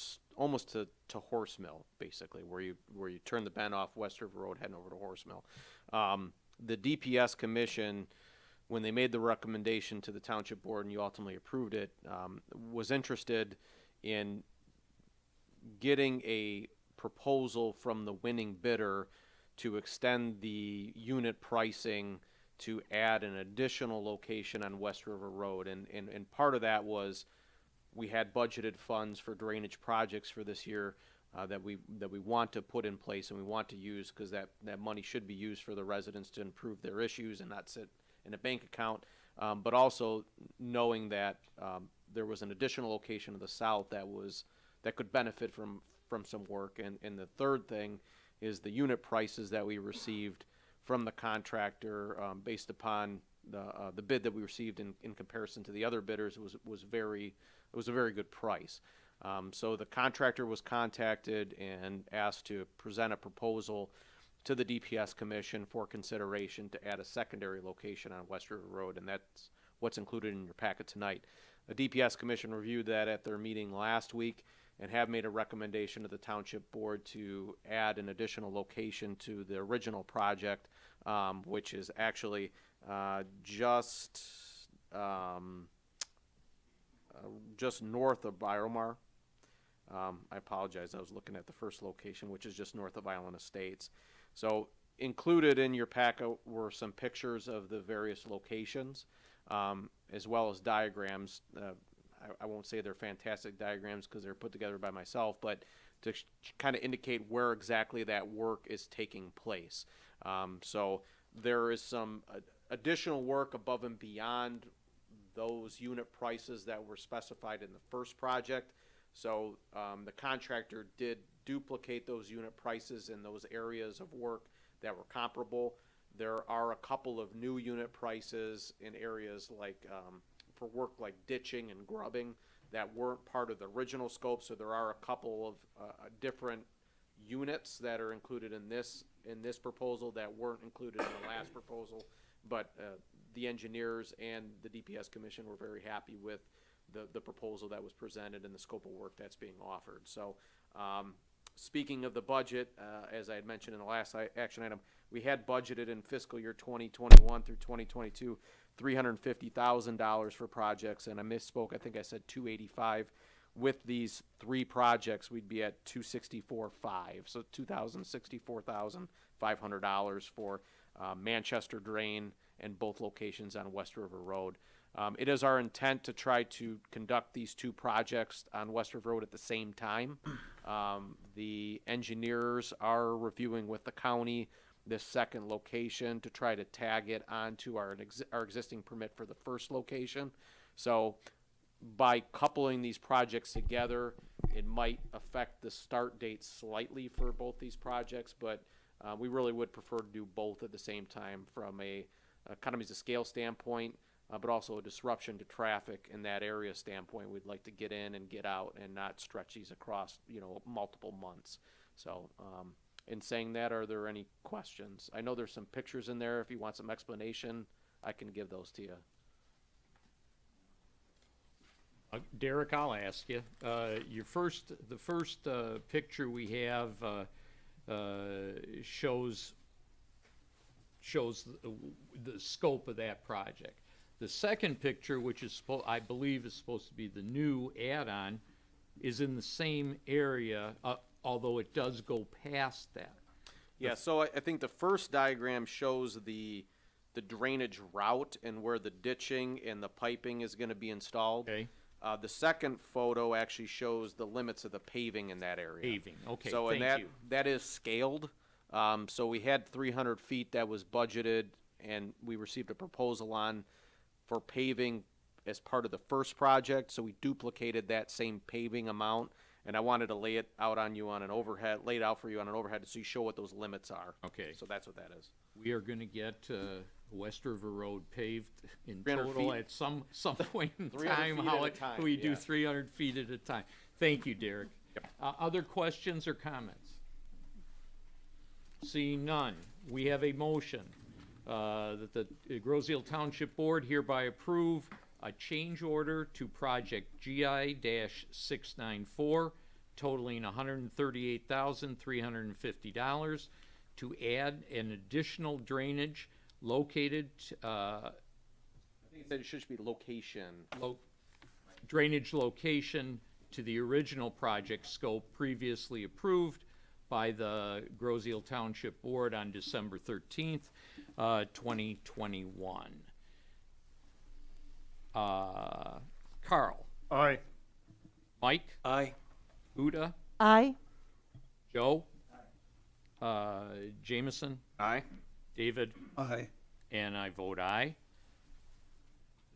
Horse Mill, basically, where you turn the bend off West River Road heading over to Horse Mill. The DPS Commission, when they made the recommendation to the Township Board and you ultimately approved it, was interested in getting a proposal from the winning bidder to extend the unit pricing to add an additional location on West River Road. And part of that was we had budgeted funds for drainage projects for this year that we want to put in place and we want to use, because that money should be used for the residents to improve their issues and not sit in a bank account. But also knowing that there was an additional location to the south that could benefit from some work. And the third thing is the unit prices that we received from the contractor, based upon the bid that we received in comparison to the other bidders, was a very good price. So the contractor was contacted and asked to present a proposal to the DPS Commission for consideration to add a secondary location on West River Road, and that's what's included in your packet tonight. The DPS Commission reviewed that at their meeting last week and have made a recommendation to the Township Board to add an additional location to the original project, which is actually just north of Biomar. I apologize, I was looking at the first location, which is just north of Island Estates. So included in your packet were some pictures of the various locations, as well as diagrams. I won't say they're fantastic diagrams because they're put together by myself, but to kind of indicate where exactly that work is taking place. So there is some additional work above and beyond those unit prices that were specified in the first project. So the contractor did duplicate those unit prices in those areas of work that were comparable. There are a couple of new unit prices in areas like for work like ditching and grubbing that weren't part of the original scope. So there are a couple of different units that are included in this proposal that weren't included in the last proposal. But the engineers and the DPS Commission were very happy with the proposal that was presented and the scope of work that's being offered. So speaking of the budget, as I had mentioned in the last action item, we had budgeted in fiscal year 2021 through 2022 $350,000 for projects, and I misspoke. I think I said $285. With these 3 projects, we'd be at $264,500, so $2,064,500 for Manchester Drain and both locations on West River Road. It is our intent to try to conduct these 2 projects on West River Road at the same time. The engineers are reviewing with the county this second location to try to tag it onto our existing permit for the first location. So by coupling these projects together, it might affect the start date slightly for both these projects, but we really would prefer to do both at the same time from a economies of scale standpoint. but also a disruption to traffic in that area standpoint. We'd like to get in and get out and not stretch these across, multiple months. So, in saying that, are there any questions? I know there's some pictures in there. If you want some explanation, I can give those to you. Derek, I'll ask you. The first picture we have shows the scope of that project. The second picture, which is I believe is supposed to be the new add-on, is in the same area, although it does go past that. Yeah, so I think the first diagram shows the drainage route and where the ditching and the piping is going to be installed. Okay. The second photo actually shows the limits of the paving in that area. Paving, okay, So thank and you. that is scaled. So we had 300 feet that was budgeted, and we received a proposal for paving as part of the first project. So we duplicated that same paving amount, and I wanted to lay it out on you on an overhead, lay it out for you on an overhead, so you show what those limits are. Okay. So that's what that is. We are gonna get West River Road paved in 300 total feet. at some point in 300 time. feet How at a time, we do yeah. 300 feet at a time. Thank you, Derek. Other questions or comments? Seeing none, we have a motion that the Groseal Township Board hereby approve a change order to project GI-694 totaling $138,350 to add an additional drainage located, I think that it should be location. drainage location to the original project scope previously approved by the Groseal Township Board on December 13th, 2021. Carl, Aye. Mike, Aye. Uda, Aye. Joe, Jameson, Aye. David, Aye. and I vote aye.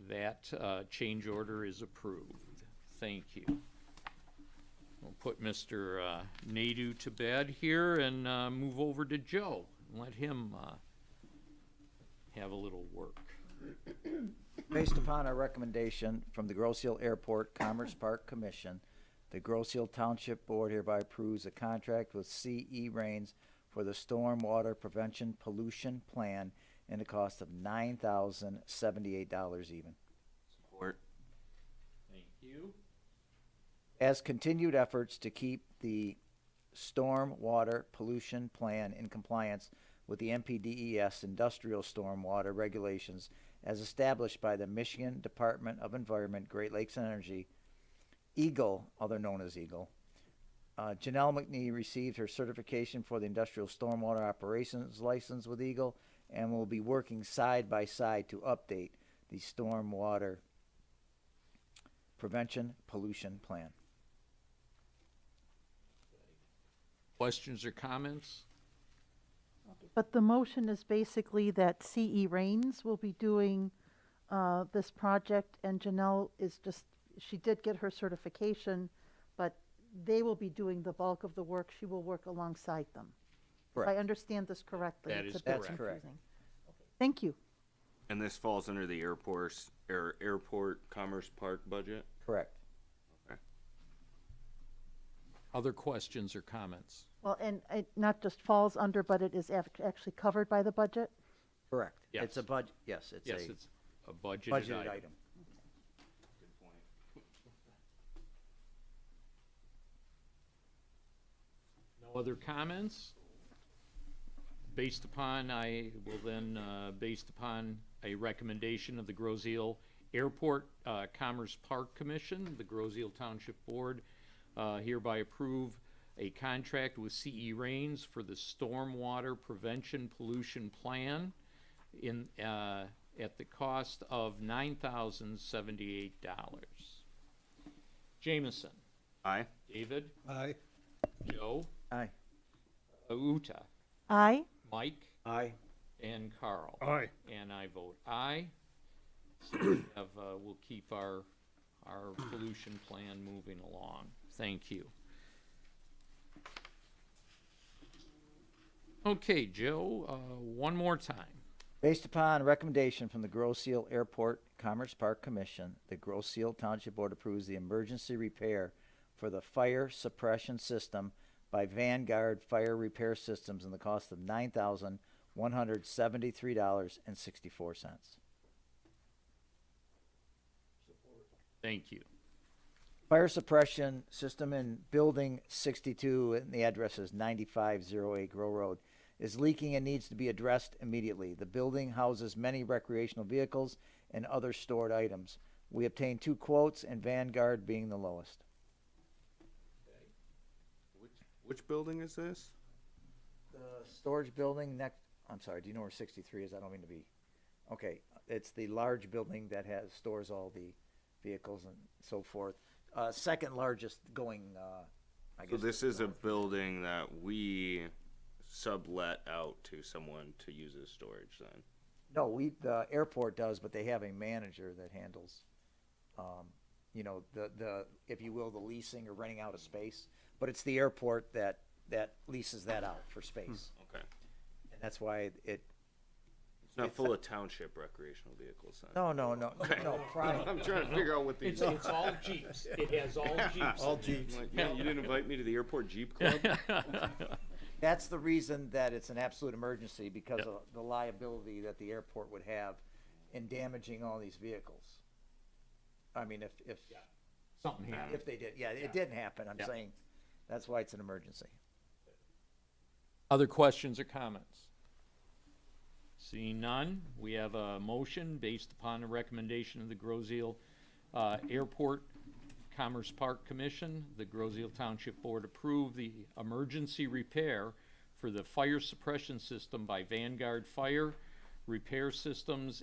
That change order is approved. Thank you. We'll put Mr. Nadu to bed here and move over to Joe and let him have a little work. Based upon a recommendation from the Groseal Airport Commerce Park Commission, the Groseal Township Board hereby approves a contract with CE Rains for the Stormwater Prevention Pollution Plan in a cost of $9,078 even. Support. Thank you. As continued efforts to keep the Stormwater Pollution Plan in compliance with the MPDES industrial stormwater regulations as established by the Michigan Department of Environment, Great Lakes and Energy, Eagle, other known as Eagle. Janelle McNee received her certification for the industrial stormwater operations license with Eagle and will be working side by side to update the Stormwater Prevention Pollution Plan. Questions or comments? But the motion is basically that CE Rains will be doing this project, and Janelle is just, she did get her certification, but they will be doing the bulk of the work. She will work alongside them. If I Correct. understand this correctly. That it's is a bit correct. That's correct. confusing. Thank you. And this falls under the airport commerce park budget? Correct. Other questions or comments? Well, and it not just falls under, but it is actually covered by the budget? Correct. Yes. It's a budget, yes, it's Yes, a it's a budgeted budgeted item. item. No other comments? Based upon, based upon a recommendation of the Groseal Airport Commerce Park Commission, the Groseal Township Board hereby approve a contract with CE Rains for the Stormwater Prevention Pollution Plan at the cost of $9,078. Jameson, Aye. David, Aye. Joe, Aye. Uta, Aye. Mike, Aye. and Carl. Aye. And I vote aye. So we have, we'll keep our pollution plan moving along. Thank you. Okay, Joe, one more time. Based upon recommendation from the Grosse Ile Airport Commerce Park Commission, the Grosse Ile Township Board approves the emergency repair for the fire suppression system by Vanguard Fire Repair Systems in the cost of $9,173.64. Thank you. Fire suppression system in Building 62, and the address is 9508 Grow Road, is leaking and needs to be addressed immediately. The building houses many recreational vehicles and other stored items. We obtained 2 quotes, and Vanguard being the lowest. Which building is this? The storage building next, I'm sorry, do you know where 63 is? I don't mean to be. Okay, it's the large building that stores all the vehicles and so forth. Second largest going, I So guess. this is a building that we sublet out to someone to use as storage then? No, the airport does, but they have a manager that handles, the, if you will, the leasing or renting out of space. But it's the airport that leases that out for space. Okay. And that's why It's not full of township recreational vehicles then? no, private. I'm trying to figure out what these are. It's all Jeeps. It has all Jeeps. All Jeeps. Like, man, you didn't invite me to the airport Jeep Club? That's the reason that it's an absolute emergency, because of the liability that the airport would have in damaging all these vehicles. I mean, if Something happened. if they did, it didn't happen. I'm Yeah. saying that's why it's an emergency. Other questions or comments? Seeing none, we have a motion based upon the recommendation of the Grosse Ile Airport Commerce Park Commission. The Grosse Ile Township Board approved the emergency repair for the fire suppression system by Vanguard Fire Repair Systems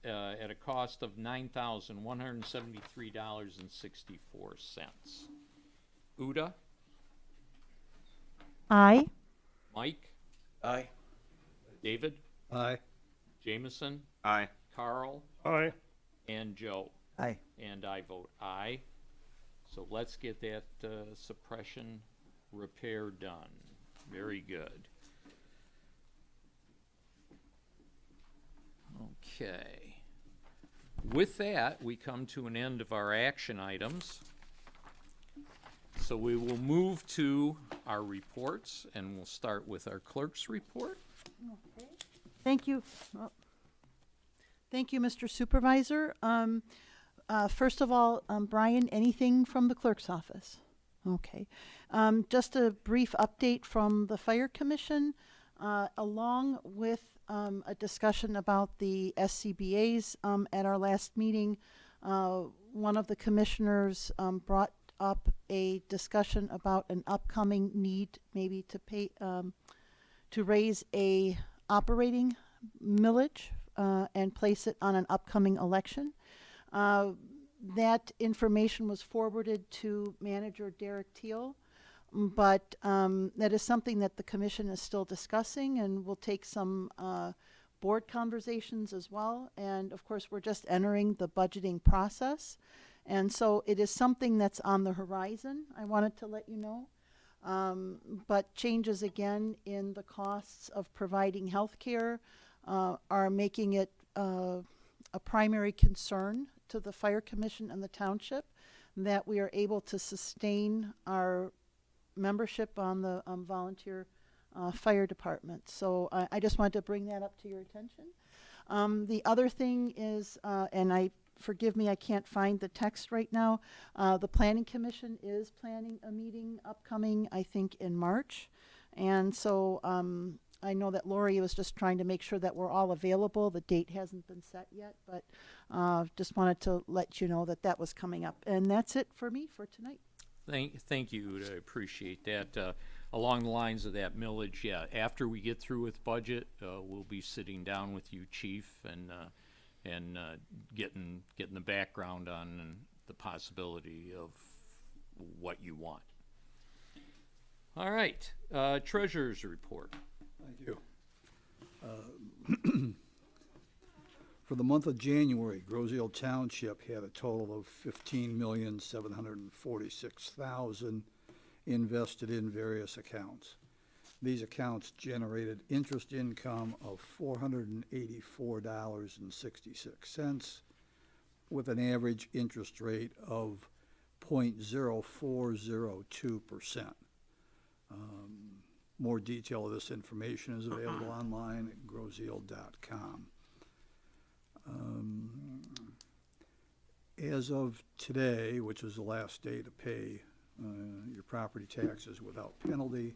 at a cost of $9,173.64. Uda? Aye. Mike? Aye. David? Aye. Jameson? Aye. Carl? Aye. And Joe? Aye. And I vote aye. So let's get that suppression repair done. Very good. Okay. With that, we come to an end of our action items. So we will move to our reports, and we'll start with our clerk's report. Thank you. Thank you, Mr. Supervisor. First of all, Brian, anything from the clerk's office? Okay. Just a brief update from the Fire Commission, along with a discussion about the SCBA's at our last meeting. One of the commissioners brought up a discussion about an upcoming need maybe to pay to raise a operating millage and place it on an upcoming election. That information was forwarded to Manager Derek Teal, but that is something that the commission is still discussing, and we'll take some board conversations as well. And of course, we're just entering the budgeting process. And so it is something that's on the horizon. I wanted to let you know. But changes again in the costs of providing health care are making it a primary concern to the Fire Commission and the Township, that we are able to sustain our membership on the volunteer fire department. So I just wanted to bring that up to your attention. The other thing is, and forgive me, I can't find the text right now. The Planning Commission is planning a meeting upcoming, I think, in March. And so I know that Lori was just trying to make sure that we're all available. The date hasn't been set yet, but just wanted to let you know that that was coming up. And that's it for me for tonight. Thank you, Uda. I appreciate that. Along the lines of that millage, yeah, after we get through with budget, we'll be sitting down with you, Chief, and getting the background on the possibility of what you want. All right, Treasurer's Report. Thank you. For the month of January, Grosse Ile Township had a total of $15,746,000 invested in various accounts. These accounts generated interest income of $484.66 with an average interest rate of 0.0402%. More detail of this information is available online at grozeal.com. As of today, which is the last day to pay your property taxes without penalty,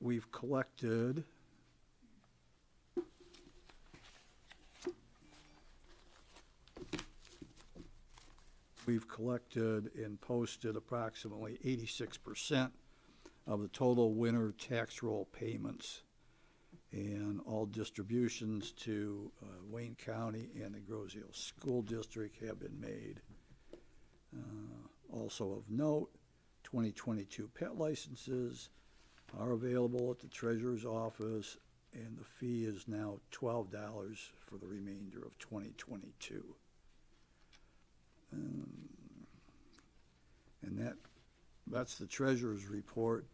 we've collected and posted approximately 86% of the total winter tax roll payments, and all distributions to Wayne County and the Grozeal School District have been made. Also of note, 2022 pet licenses are available at the treasurer's office, and the fee is now $12 for the remainder of 2022. And that's the treasurer's report.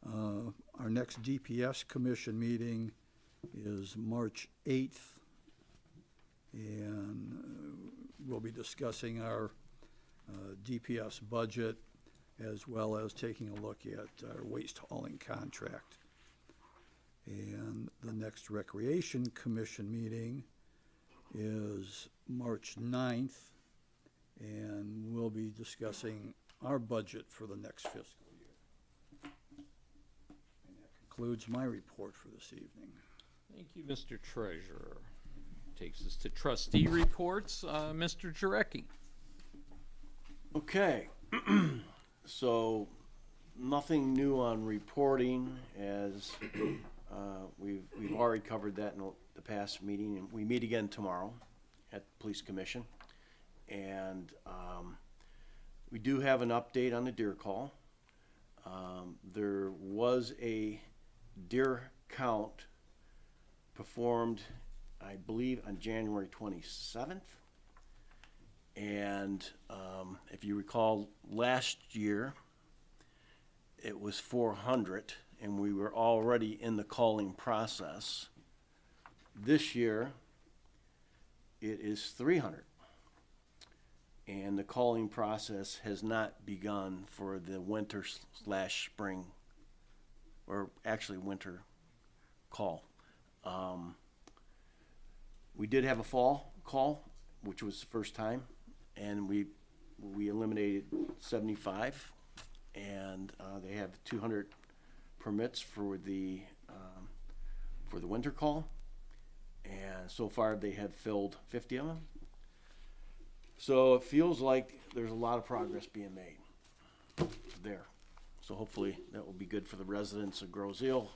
Our next DPS commission meeting is March 8th, and we'll be discussing our DPS budget as well as taking a look at our waste hauling contract. And the next Recreation Commission meeting is March 9th, and we'll be discussing our budget for the next fiscal year. And that concludes my report for this evening. Thank you, Mr. Treasurer. Takes us to Trustee Reports. Mr. Jarecki. Okay, so nothing new on reporting, as we've already covered that in the past meeting, and we meet again tomorrow at the Police Commission. And we do have an update on the deer call. There was a deer count performed, I believe, on January 27th. And if you recall, last year it was 400, and we were already in the calling process. This year it is 300. And the calling process has not begun for the winter / spring, or actually winter call. We did have a fall call, which was the first time, and we eliminated 75, and they have 200 permits for the winter call, and so far they have filled 50 of them. So it feels like there's a lot of progress being made there. So hopefully that will be good for the residents of Grozeal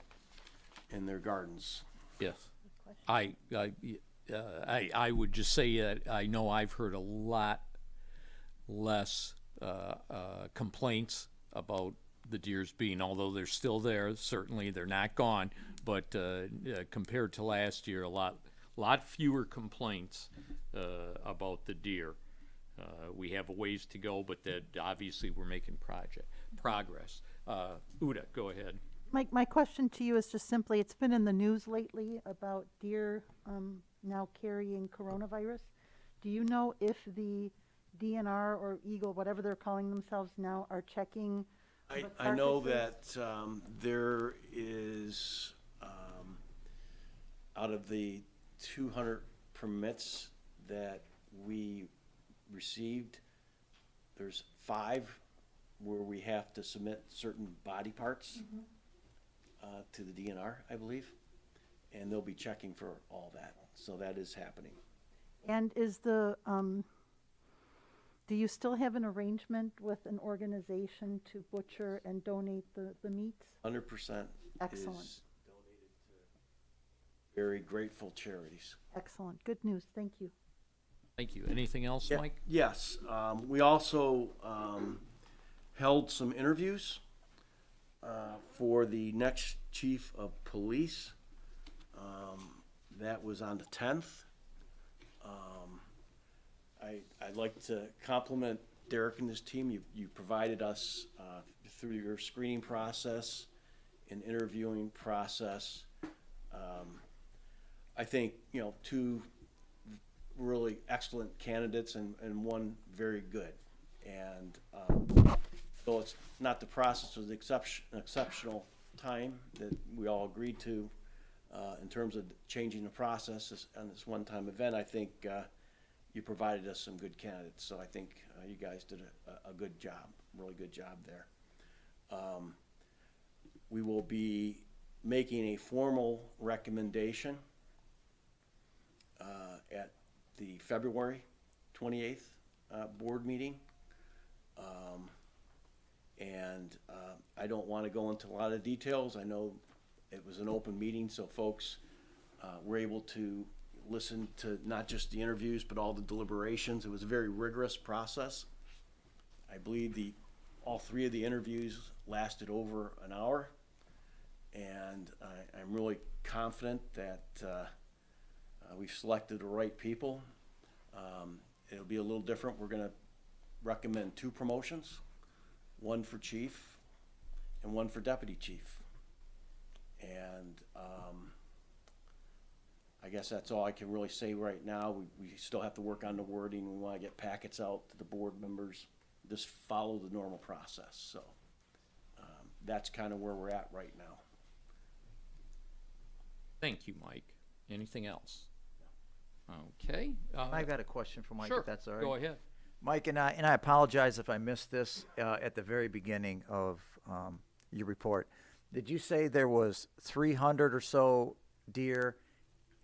and their gardens. Yes. I would just say that I know I've heard a lot less complaints about the deers being, although they're still there, certainly they're not gone, but compared to last year, a lot fewer complaints about the deer. We have a ways to go, but that obviously we're making progress. Uda, go ahead. My question to you is just simply, it's been in the news lately about deer now carrying coronavirus. Do you know if the DNR or Eagle, whatever they're calling themselves now, are checking the I know carcasses? that there is, out of the 200 permits that we received, there's 5 where we have to submit certain body parts to the DNR, I believe, and they'll be checking for all that. So that is happening. And is the, do you still have an arrangement with an organization to butcher and donate the meats? 100% Excellent. is donated to very grateful charities. Excellent. Good news. Thank you. Thank you. Anything else, Yeah, Mike? yes. We also held some interviews for the next chief of police. That was on the 10th. I'd like to compliment Derek and his team. You provided us through your screening process and interviewing process. I think, you know, two really excellent candidates and one very good. And though it's not the process, it was an exceptional time that we all agreed to in terms of changing the process on this one-time event. I think you provided us some good candidates, so I think you guys did a good job, really good job there. We will be making a formal recommendation at the February 28th board meeting. I don't want to go into a lot of details. I know it was an open meeting, so folks were able to listen to not just the interviews, but all the deliberations. It was a very rigorous process. I believe all three of the interviews lasted over an hour, and I'm really confident that we've selected the right people. It'll be a little different. We're going to recommend 2 promotions, one for chief and one for deputy chief. And I guess that's all I can really say right now. We still have to work on the wording. We want to get packets out to the board members. Just follow the normal process. So that's kind of where we're at right now. Thank you, Mike. Anything else? Okay. I got a question for Mike, Sure, if that's all right. go ahead. Mike, and I apologize if I missed this at the very beginning of your report. Did you say there was 300 or so deer,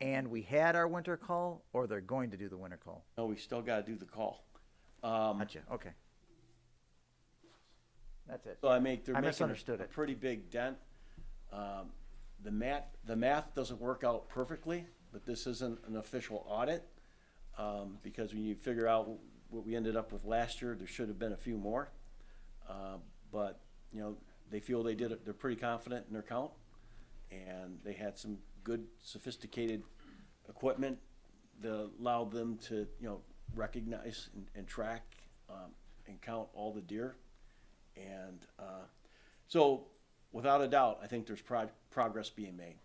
and we had our winter call, or they're going to do the winter call? No, we still got to do the call. Gotcha. Okay. That's it. So they're making misunderstood a it. pretty big dent. The math doesn't work out perfectly, but this isn't an official audit, because when you figure out what we ended up with last year, there should have been a few more. But, you know, they feel they did it. They're pretty confident in their count, and they had some good, sophisticated equipment that allowed them to, you know, recognize and track and count all the deer. And so, without a doubt, I think there's progress being made.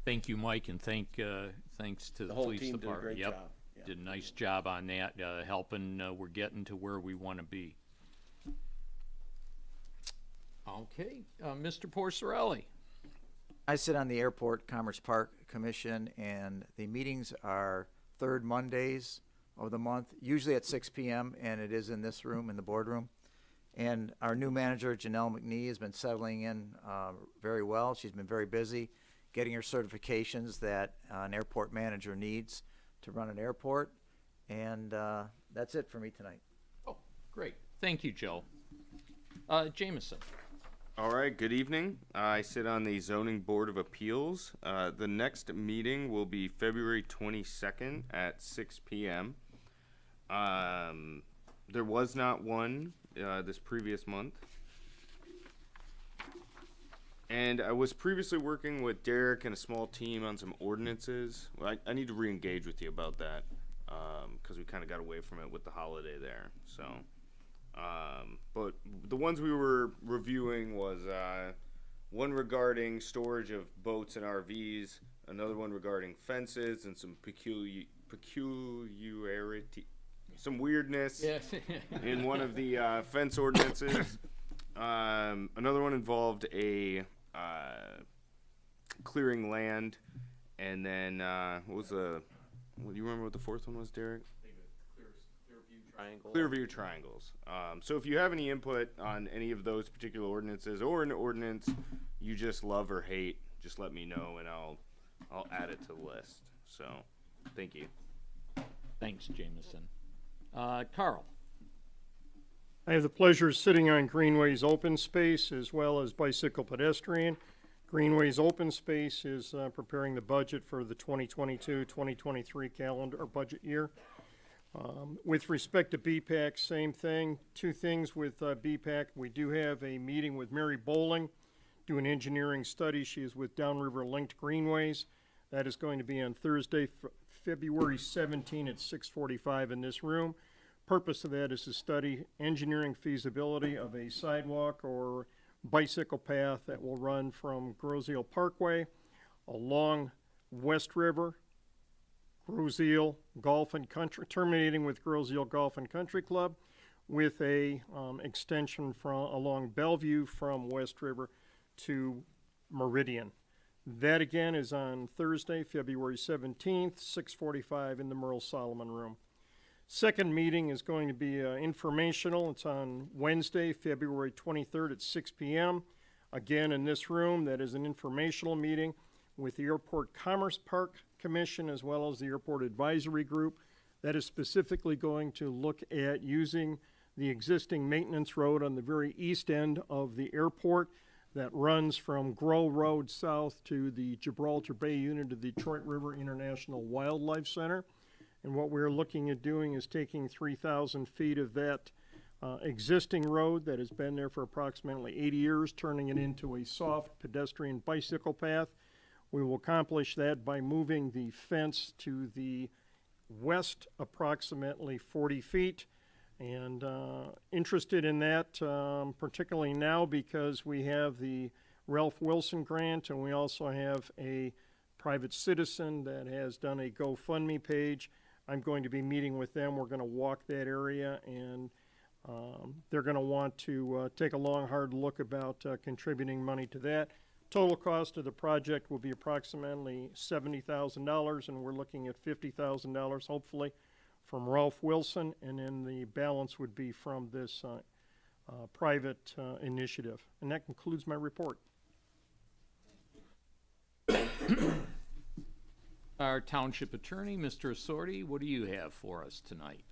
Thank you, Mike, and thanks to the whole police team did a department. great Yep. job. Yeah. Did a nice job on that, helping. We're getting to where we want to be. Okay, Mr. Porcerelli. I sit on the Airport Commerce Park Commission, and the meetings are third Mondays of the month, usually at 6 p.m., and it is in this room, in the boardroom. And our new manager, Janelle McNee, has been settling in very well. She's been very busy getting her certifications that an airport manager needs to run an airport. And that's it for me tonight. Oh, great. Thank you, Joe. Jameson. All right, good evening. I sit on the Zoning Board of Appeals. The next meeting will be February 22nd at 6 p.m. There was not one this previous month. And I was previously working with Derek and a small team on some ordinances. Well, I need to re-engage with you about that because we kind of got away from it with the holiday there. So, but the ones we were reviewing was one regarding storage of boats and RVs, another one regarding fences and some peculiarity, some weirdness in one of the fence ordinances. Another one involved a clearing land, and then what do you remember what the fourth one was, Derek? Clearview triangles. So if you have any input on any of those particular ordinances or an ordinance you just love or hate, just let me know and I'll add it to the list. So, thank you. Thanks, Jameson. Carl. I have the pleasure of sitting on Greenway's Open Space as well as Bicycle Pedestrian. Greenway's Open Space is preparing the budget for the 2022-2023 calendar or budget year. With respect to BPAC, same thing. Two things with BPAC. We do have a meeting with Mary Bowling, do an engineering study. She is with Downriver Linked Greenways. That is going to be on Thursday, February 17 at 6:45 in this room. purpose of that is to study engineering feasibility of a sidewalk or bicycle path that will run from Groseal Parkway along West River, Groseal Golf and Country, terminating with Groseal Golf and Country Club, with a extension along Bellevue from West River to Meridian. That again is on Thursday, February 17th, 6:45 in the Merle Solomon Room. Second meeting is going to be informational. It's on Wednesday, February 23rd at 6 p.m. Again in this room. That is an informational meeting with the Airport Commerce Park Commission as well as the Airport Advisory Group. That is specifically going to look at using the existing maintenance road on the very east end of the airport that runs from Grow Road south to the Gibraltar Bay unit of the Detroit River International Wildlife Center. And what we're looking at doing is taking 3,000 feet of that existing road that has been there for approximately 80 years, turning it into a soft pedestrian bicycle path. We will accomplish that by moving the fence to the west approximately 40 feet. And interested in that, particularly now because we have the Ralph Wilson grant and we also have a private citizen that has done a GoFundMe page. I'm going to be meeting with them. We're going to walk that area and they're going to want to take a long, hard look about contributing money to that. Total cost of the project will be approximately $70,000 and we're looking at $50,000 hopefully from Ralph Wilson, and then the balance would be from this private initiative. And that concludes my report. Our Township Attorney, Mr. Assorti, what do you have for us tonight?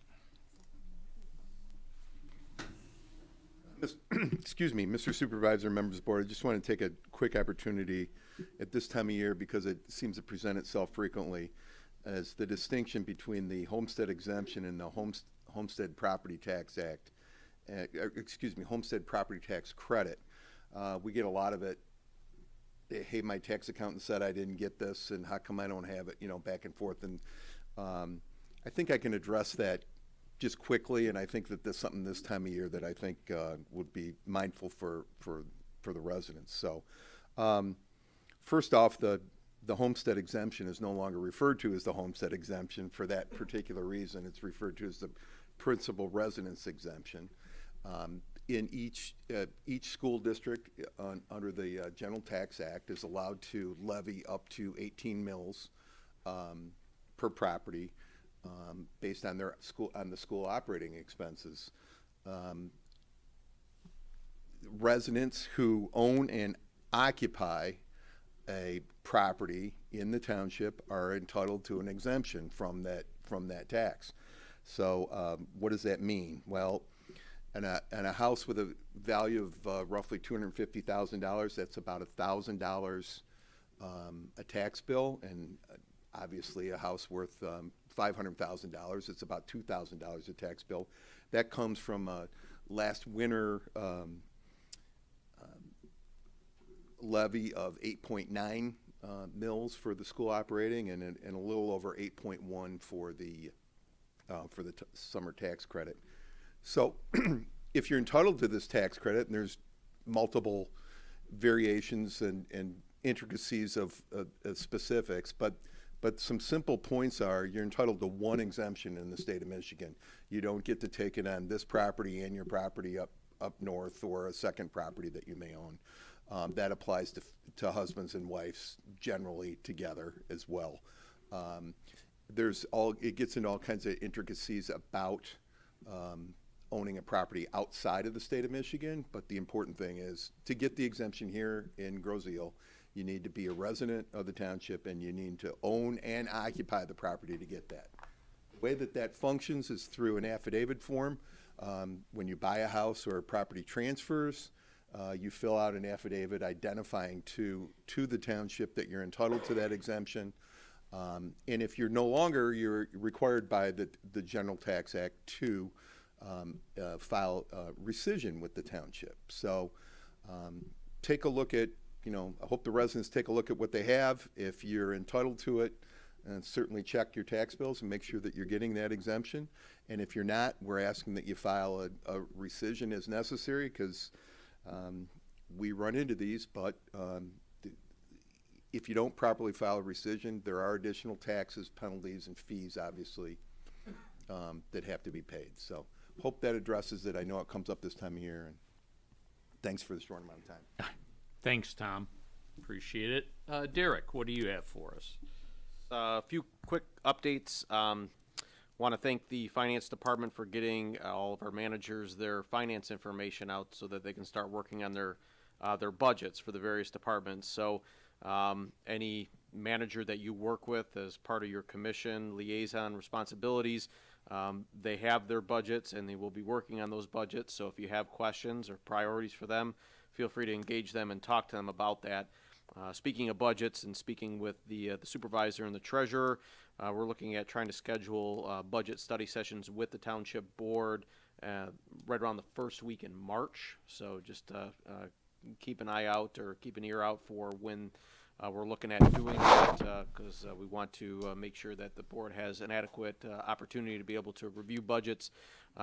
Excuse me, Mr. Supervisor, members of the board, I just want to take a quick opportunity at this time of year because it seems to present itself frequently as the distinction between the homestead exemption and the Homestead Property Tax Act, Homestead Property Tax Credit. We get a lot of it. Hey, my tax accountant said I didn't get this, and how come I don't have it? You know, back and forth. And I think I can address that just quickly, and I think that there's something this time of year that I think would be mindful for the residents. So, first off, the homestead exemption is no longer referred to as the homestead exemption for that particular reason. It's referred to as the principal residence exemption. In each school district under the General Tax Act is allowed to levy up to 18 mills per property based on the school operating expenses. Residents who own and occupy a property in the township are entitled to an exemption from that tax. So what does that mean? Well, in a house with a value of roughly $250,000, that's about $1,000 a tax bill, and obviously a house worth $500,000, it's about $2,000 a tax bill. That comes from last winter levy of 8.9 mills for the school operating and a little over 8.1 for the summer tax credit. So if you're entitled to this tax credit, and there's multiple variations and intricacies of specifics, but some simple points are you're entitled to one exemption in the state of Michigan. You don't get to take it on this property and your property up north or a second property that you may own. That applies to husbands and wives generally together as well. It gets into all kinds of intricacies about owning a property outside of the state of Michigan, but the important thing is to get the exemption here in Groseal, you need to be a resident of the township and you need to own and occupy the property to get that. The way that functions is through an affidavit form. When you buy a house or a property transfers, you fill out an affidavit identifying to the township that you're entitled to that exemption. And if you're no longer, you're required by the General Tax Act to file rescission with the township. So take a look at, I hope the residents take a look at what they have. If you're entitled to it, certainly check your tax bills and make sure that you're getting that exemption. And if you're not, we're asking that you file a rescission as necessary, because we run into these, but if you don't properly file a rescission, there are additional taxes, penalties, and fees, obviously, that have to be paid. So hope that addresses it. I know it comes up this time of year, and thanks for the short amount of time. Thanks, Tom. Appreciate it. Derek, what do you have for us? A few quick updates. Want to thank the finance department for getting all of our managers their finance information out so that they can start working on their budgets for the various departments. So any manager that you work with as part of your commission liaison responsibilities, they have their budgets and they will be working on those budgets. So if you have questions or priorities for them, feel free to engage them and talk to them about that. Speaking of budgets and speaking with the supervisor and the treasurer, we're looking at trying to schedule budget study sessions with the township board right around the first week in March. So just keep an eye out or keep an ear out for when we're looking at doing that, because we want to make sure that the board has an adequate opportunity to be able to review budgets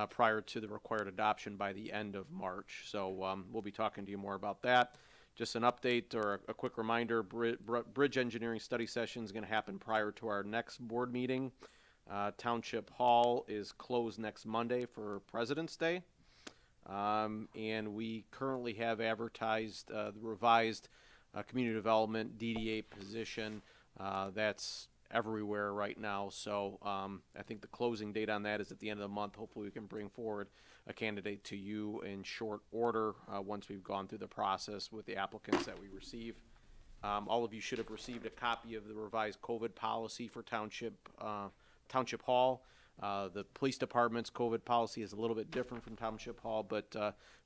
prior to the required adoption by the end of March. So we'll be talking to you more about that. Just an update or a quick reminder, bridge engineering study session is going to happen prior to our next board meeting. Township Hall is closed next Monday for President's Day. And we currently have advertised the revised community development DDA position. That's everywhere right now. So I think the closing date on that is at the end of the month. Hopefully we can bring forward a candidate to you in short order once we've gone through the process with the applicants that we receive. All of you should have received a copy of the revised COVID policy for Township Hall. The police department's COVID policy is a little bit different from Township Hall, but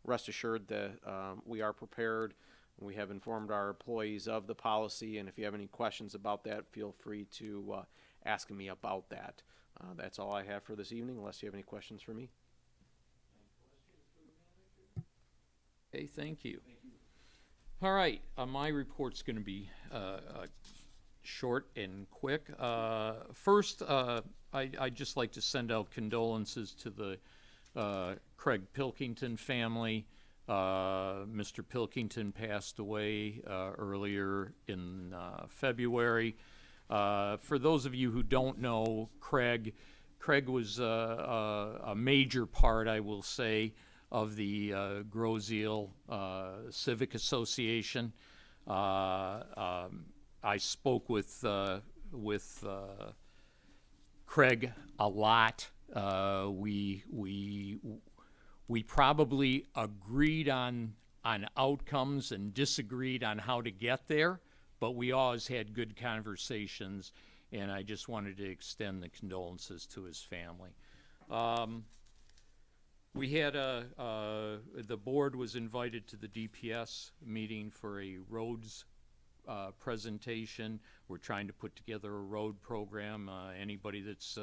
rest assured that we are prepared. We have informed our employees of the policy, and if you have any questions about that, feel free to ask me about that. That's all I have for this evening, unless you have any questions for me. Okay, thank you. All right, my report's going to be short and quick. First, I'd just like to send out condolences to the Craig Pilkington family. Mr. Pilkington passed away earlier in February. For those of you who don't know Craig was a major part, I will say, of the Groseal Civic Association. I spoke with Craig a lot. We probably agreed on outcomes and disagreed on how to get there, but we always had good conversations, and I just wanted to extend the condolences to his family. We had the board was invited to the DPS meeting for a roads presentation. We're trying to put together a road program. Anybody that's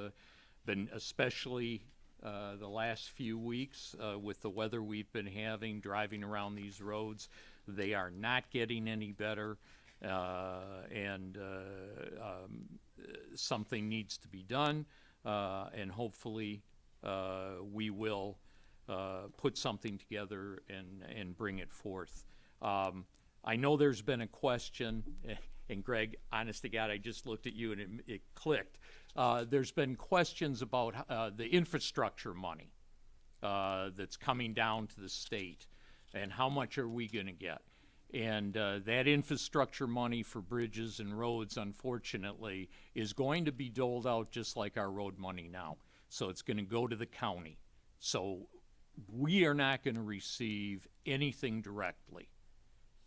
been, especially the last few weeks with the weather we've been having, driving around these roads, they are not getting any better, and something needs to be done, and hopefully we will put something together and bring it forth. I know there's been a question, and Greg, honest to God, I just looked at you and it clicked. There's been questions about the infrastructure money that's coming down to the state, and how much are we going to get? And that infrastructure money for bridges and roads, unfortunately, is going to be doled out just like our road money now. So it's going to go to the county. So we are not going to receive anything directly.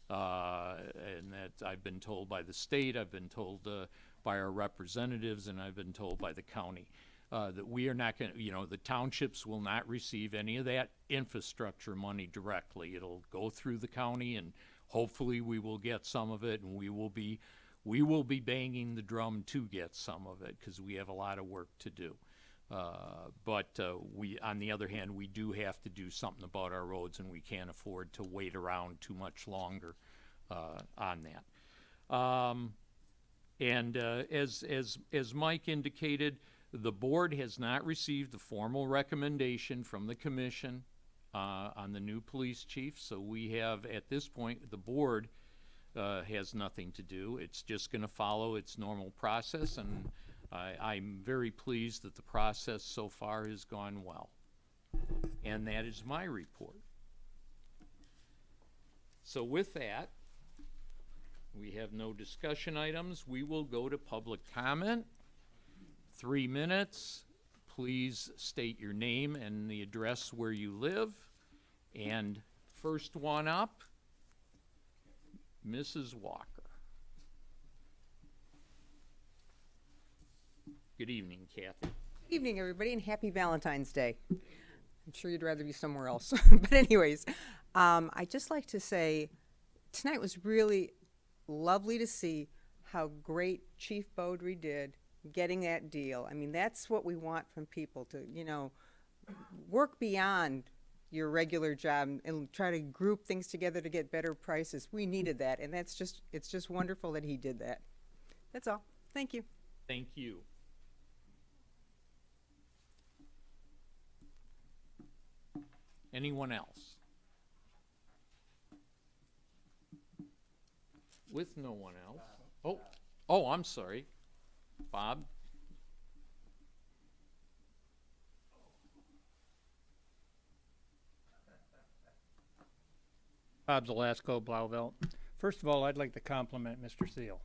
And that I've been told by the state, I've been told by our representatives, and I've been told by the county that we are not going to, the townships will not receive any of that infrastructure money directly. It'll go through the county, and hopefully we will get some of it, and we will be banging the drum to get some of it, because we have a lot of work to do. But we, on the other hand, we do have to do something about our roads, and we can't afford to wait around too much longer on that. And as Mike indicated, the board has not received the formal recommendation from the commission on the new police chief, so we have, at this point, the board has nothing to do. It's just gonna follow its normal process, and I'm very pleased that the process so far has gone well. And that is my report. So with that, we have no discussion items. We will go to public comment. 3 minutes. Please state your name and the address where you live. And first one up, Mrs. Walker. Good evening, Kathy. Evening, everybody, and happy Valentine's Day. I'm sure you'd rather be somewhere else. But anyways, I'd just like to say tonight was really lovely to see how great Chief Beaudry did getting that deal. I mean, that's what we want from people, to, you know, work beyond your regular job and try to group things together to get better prices. We needed that, and it's just wonderful that he did that. That's all. Thank you. Thank you. Anyone else? With no one else? Oh, I'm sorry. Bob? Bob Zelasco, Blauvelt. First of all, I'd like to compliment Mr. Seal.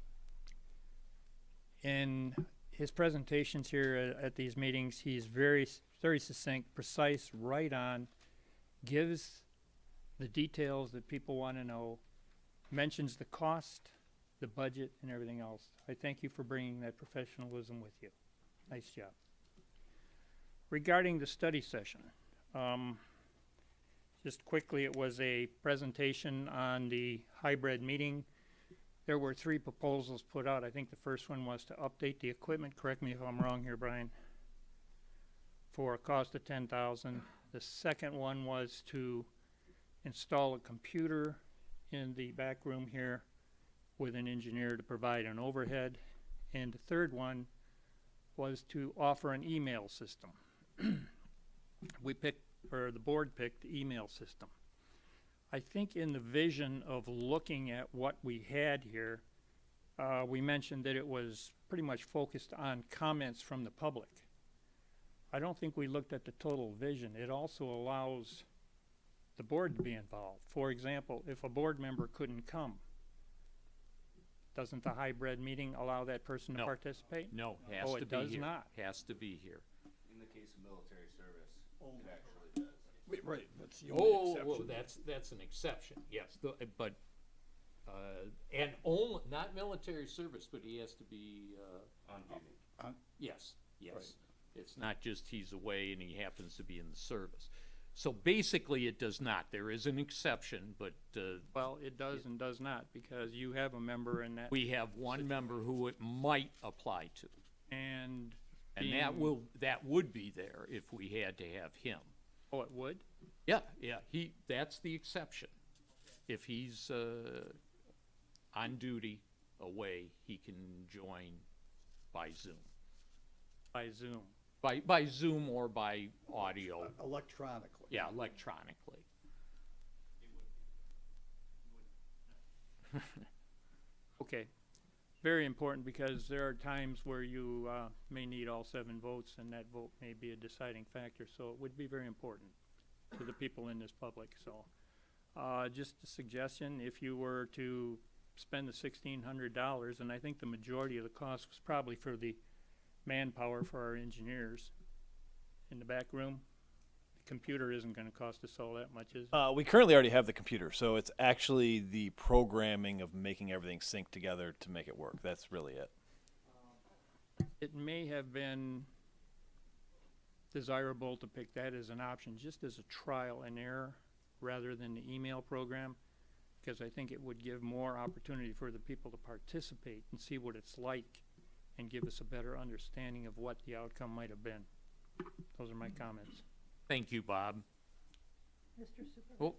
In his presentations here at these meetings, he's very succinct, precise, right on, gives the details that people want to know, mentions the cost, the budget, and everything else. I thank you for bringing that professionalism with you. Nice job. Regarding the study session, just quickly, it was a presentation on the hybrid meeting. There were 3 proposals put out. I think the first one was to update the equipment. Correct me if I'm wrong here, Brian. For a cost of $10,000. The second one was to install a computer in the back room here with an engineer to provide an overhead. And the third one was to offer an email system. The board picked the email system. I think in the vision of looking at what we had here, we mentioned that it was pretty much focused on comments from the public. I don't think we looked at the total vision. It also allows the board to be involved. For example, if a board member couldn't come, doesn't the hybrid meeting allow that person to participate? No, has to be here. Oh, it does not. Has to be here. In the case of military service, it actually does. Wait, right, that's the only exception. Well, that's an exception, yes, but, and only, not military service, but he has to be, On duty. yes. It's not just he's away and he happens to be in the service. So basically, it does not. There is an exception, but, Well, it does and does not, because you have a member in that. we have one member who it might apply to. And that would be there if we had to have him. oh, it would? Yeah, that's the exception. If he's, on duty, away, he can join by Zoom. By Zoom. By Zoom or by audio. Electronically. Yeah, electronically. Okay. Very important, because there are times where you may need all 7 votes, and that vote may be a deciding factor. So it would be very important to the people in this public. So just a suggestion, if you were to spend the $1,600, and I think the majority of the cost was probably for the manpower for our engineers in the back room. The computer isn't going to cost us all that much, is it? We currently already have the computer, so it's actually the programming of making everything sync together to make it work. That's really it. It may have been desirable to pick that as an option, just as a trial and error, rather than the email program, because I think it would give more opportunity for the people to participate and see what it's like, and give us a better understanding of what the outcome might have been. Those are my comments. Thank you, Bob. Mr. Supervisor? Oh.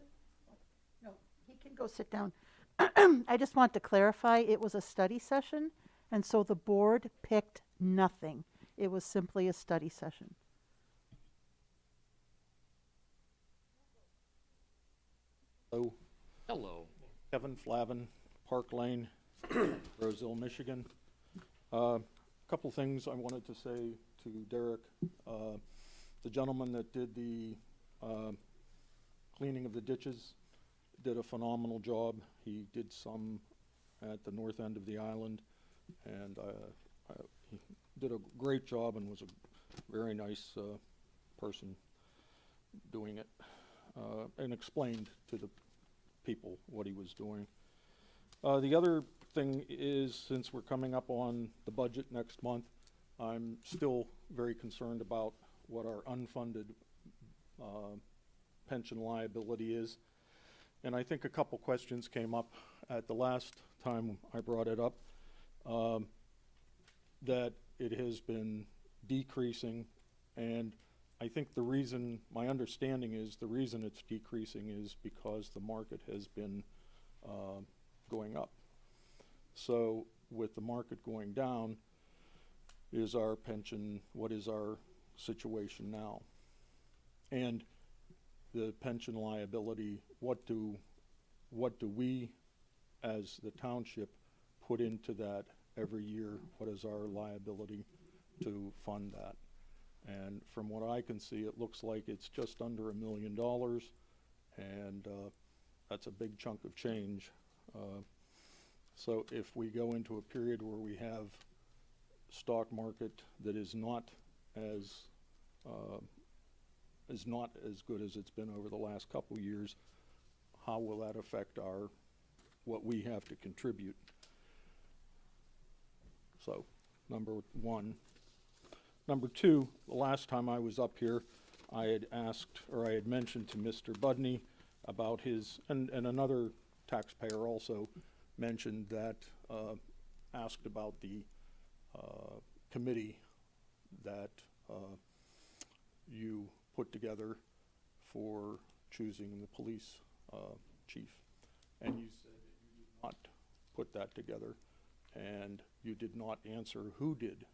No, he can go sit down. I just want to clarify, it was a study session, And so the board picked nothing. It was simply a study session. Hello, Hello. Kevin Flavin, Park Lane, Roseville, Michigan. Couple things I wanted to say to Derek. The gentleman that did the cleaning of the ditches did a phenomenal job. He did some at the north end of the island, and he did a great job and was a very nice person doing it, and explained to the people what he was doing. The other thing is, since we're coming up on the budget next month, I'm still very concerned about what our unfunded pension liability is. And I think a couple questions came up at the last time I brought it up, that it has been decreasing, and I think the reason, my understanding is the reason it's decreasing is because the market has been going up. So with the market going down, is our pension, what is our situation now? And the pension liability, what do we as the township put into that every year? What is our liability to fund that? And from what I can see, it looks like it's just under $1 million, and that's a big chunk of change. So if we go into a period where we have stock market that is not as good as it's been over the last couple years, how will that affect what we have to contribute? So, number one. Number two, the last time I was up here, I had asked, or I had mentioned to Mr. Budney about his, and another taxpayer also mentioned that, asked about the committee that you put together for choosing the police chief. And you said that you did not put that together, and you did not answer who did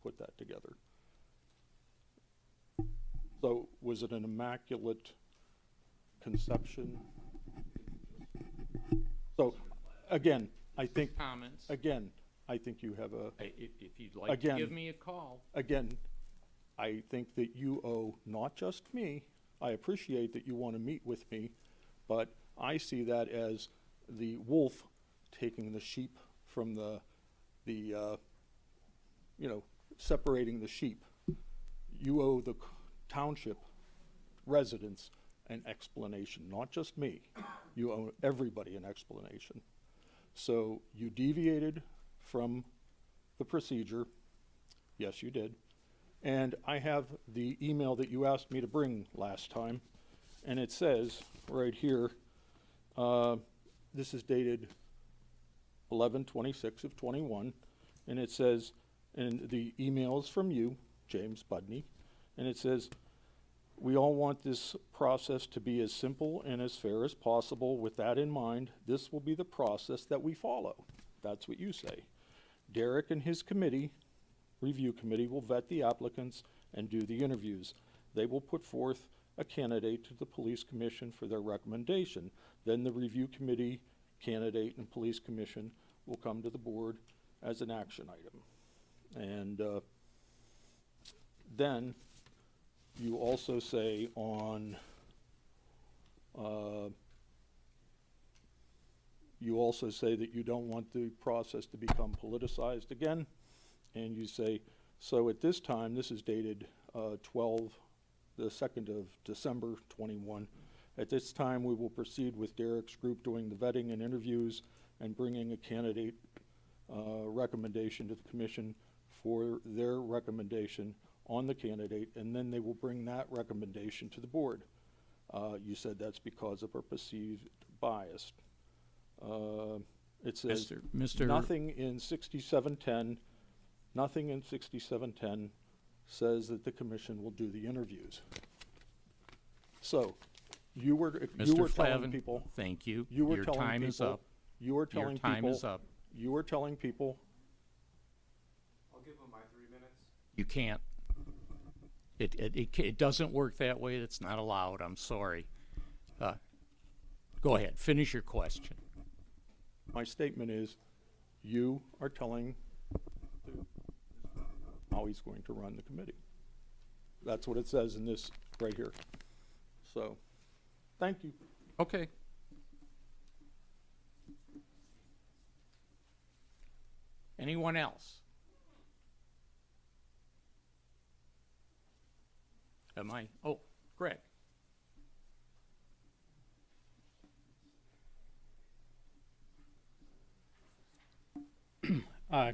put that together. So was it an immaculate conception? So again, I think, Comments? again, I think you have a, If you'd like to Again. give me a call. again, I think that you owe not just me, I appreciate that you want to meet with me, but I see that as the wolf taking the sheep from separating the sheep. You owe the township residents an explanation, not just me. You owe everybody an explanation. So you deviated from the procedure. Yes, you did. And I have the email that you asked me to bring last time, and it says right here, this is dated 11/26 of 21, and it says, and the email is from you, James Budney, and it says, we all want this process to be as simple and as fair as possible. With that in mind, this will be the process that we follow. That's what you say. Derek and his committee, review committee, will vet the applicants and do the interviews. They will put forth a candidate to the police commission for their recommendation. Then the review committee, candidate, and police commission will come to the board as an action item. And then you also say on, you also say that you don't want the process to become politicized again. And you say, so at this time, this is dated the 2nd of December 21. At this time, we will proceed with Derek's group doing the vetting and interviews and bringing a candidate recommendation to the commission for their recommendation on the candidate, and then they will bring that recommendation to the board. You said that's because of a perceived bias. It says nothing in 6710, nothing in 6710 says that the commission will do the interviews. So you were Mr. telling Flavin, people. thank you. You were Your telling time people. is up. You were telling Your time people. is up. You were telling people give him my 3 minutes. You can't. It doesn't work that way. It's not allowed. I'm sorry. Go ahead. Finish your question. My statement is, you are telling how he's going to run the committee. That's what it says in this right here. So, thank you. Okay. Anyone else? Am I? Oh, Greg.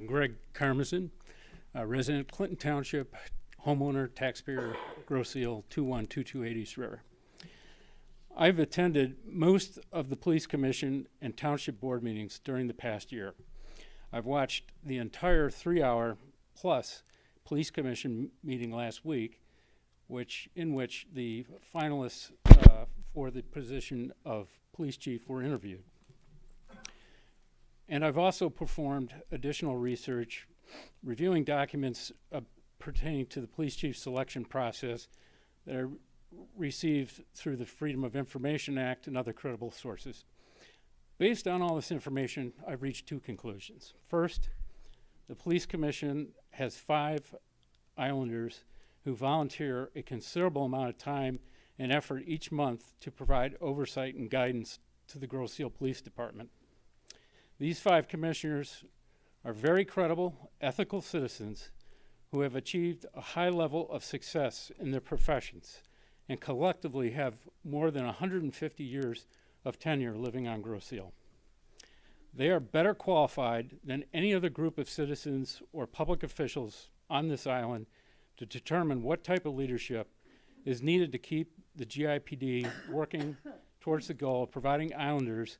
Greg Carmazin, resident Clinton Township, homeowner, taxpayer, Grosse Ile 212280 East River. I've attended most of the police commission and township board meetings during the past year. I've watched the entire 3-hour plus police commission meeting last week, in which the finalists for the position of police chief were interviewed. And I've also performed additional research, reviewing documents pertaining to the police chief selection process that are received through the Freedom of Information Act and other credible sources. Based on all this information, I've reached 2 conclusions. First, the police commission has 5 islanders who volunteer a considerable amount of time and effort each month to provide oversight and guidance to the Grosse Ile Police Department. These 5 commissioners are very credible, ethical citizens who have achieved a high level of success in their professions and collectively have more than 150 years of tenure living on Grosse Ile. They are better qualified than any other group of citizens or public officials on this island to determine what type of leadership is needed to keep the GIPD working towards the goal of providing islanders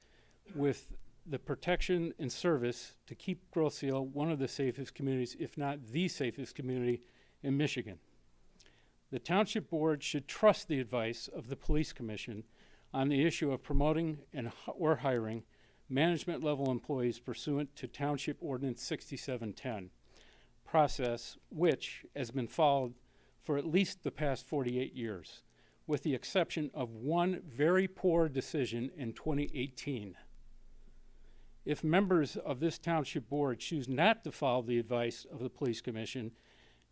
with the protection and service to keep Grosse Ile one of the safest communities, if not the safest community in Michigan. The Township Board should trust the advice of the Police Commission on the issue of promoting or hiring management level employees pursuant to Township Ordinance 6710 process, which has been followed for at least the past 48 years, with the exception of one very poor decision in 2018. If members of this Township Board choose not to follow the advice of the Police Commission,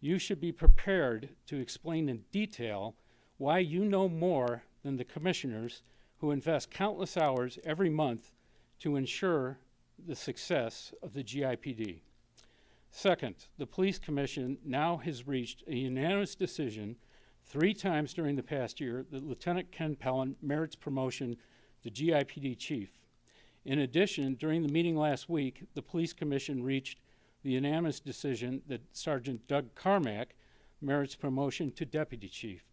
you should be prepared to explain in detail why you know more than the commissioners who invest countless hours every month to ensure the success of the GIPD. Second, the Police Commission now has reached a unanimous decision 3 times during the past year that Lieutenant Ken Pellin merits promotion to GIPD chief. In addition, during the meeting last week, the Police Commission reached the unanimous decision that Sergeant Doug Carmack merits promotion to deputy chief.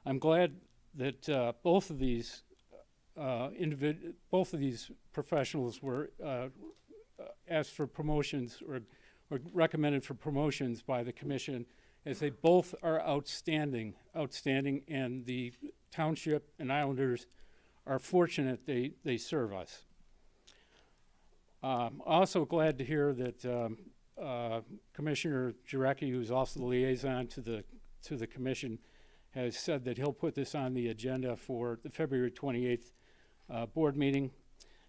I'm glad that both of these professionals were asked for promotions or recommended for promotions by the commission, as they both are outstanding, and the township and islanders are fortunate they serve us. Also glad to hear that Commissioner Jarecki, who's also the liaison to the commission, has said that he'll put this on the agenda for the February 28th board meeting.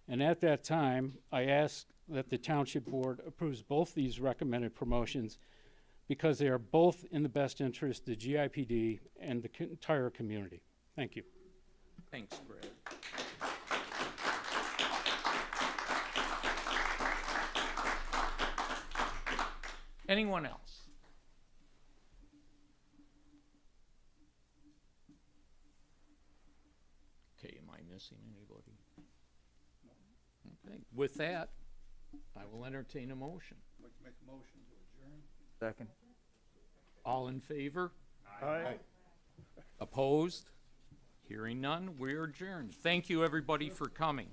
And at that time, I ask that the Township Board approves both these recommended promotions because they are both in the best interest of the GIPD and the entire community. Thank you. Thanks, Greg. Anyone else? Okay, am I missing anybody? Okay, with that, I will entertain a motion. I'd like to make a motion to adjourn. Second. All in favor? Aye. Opposed? Hearing none, we're adjourned. Thank you, everybody, for coming.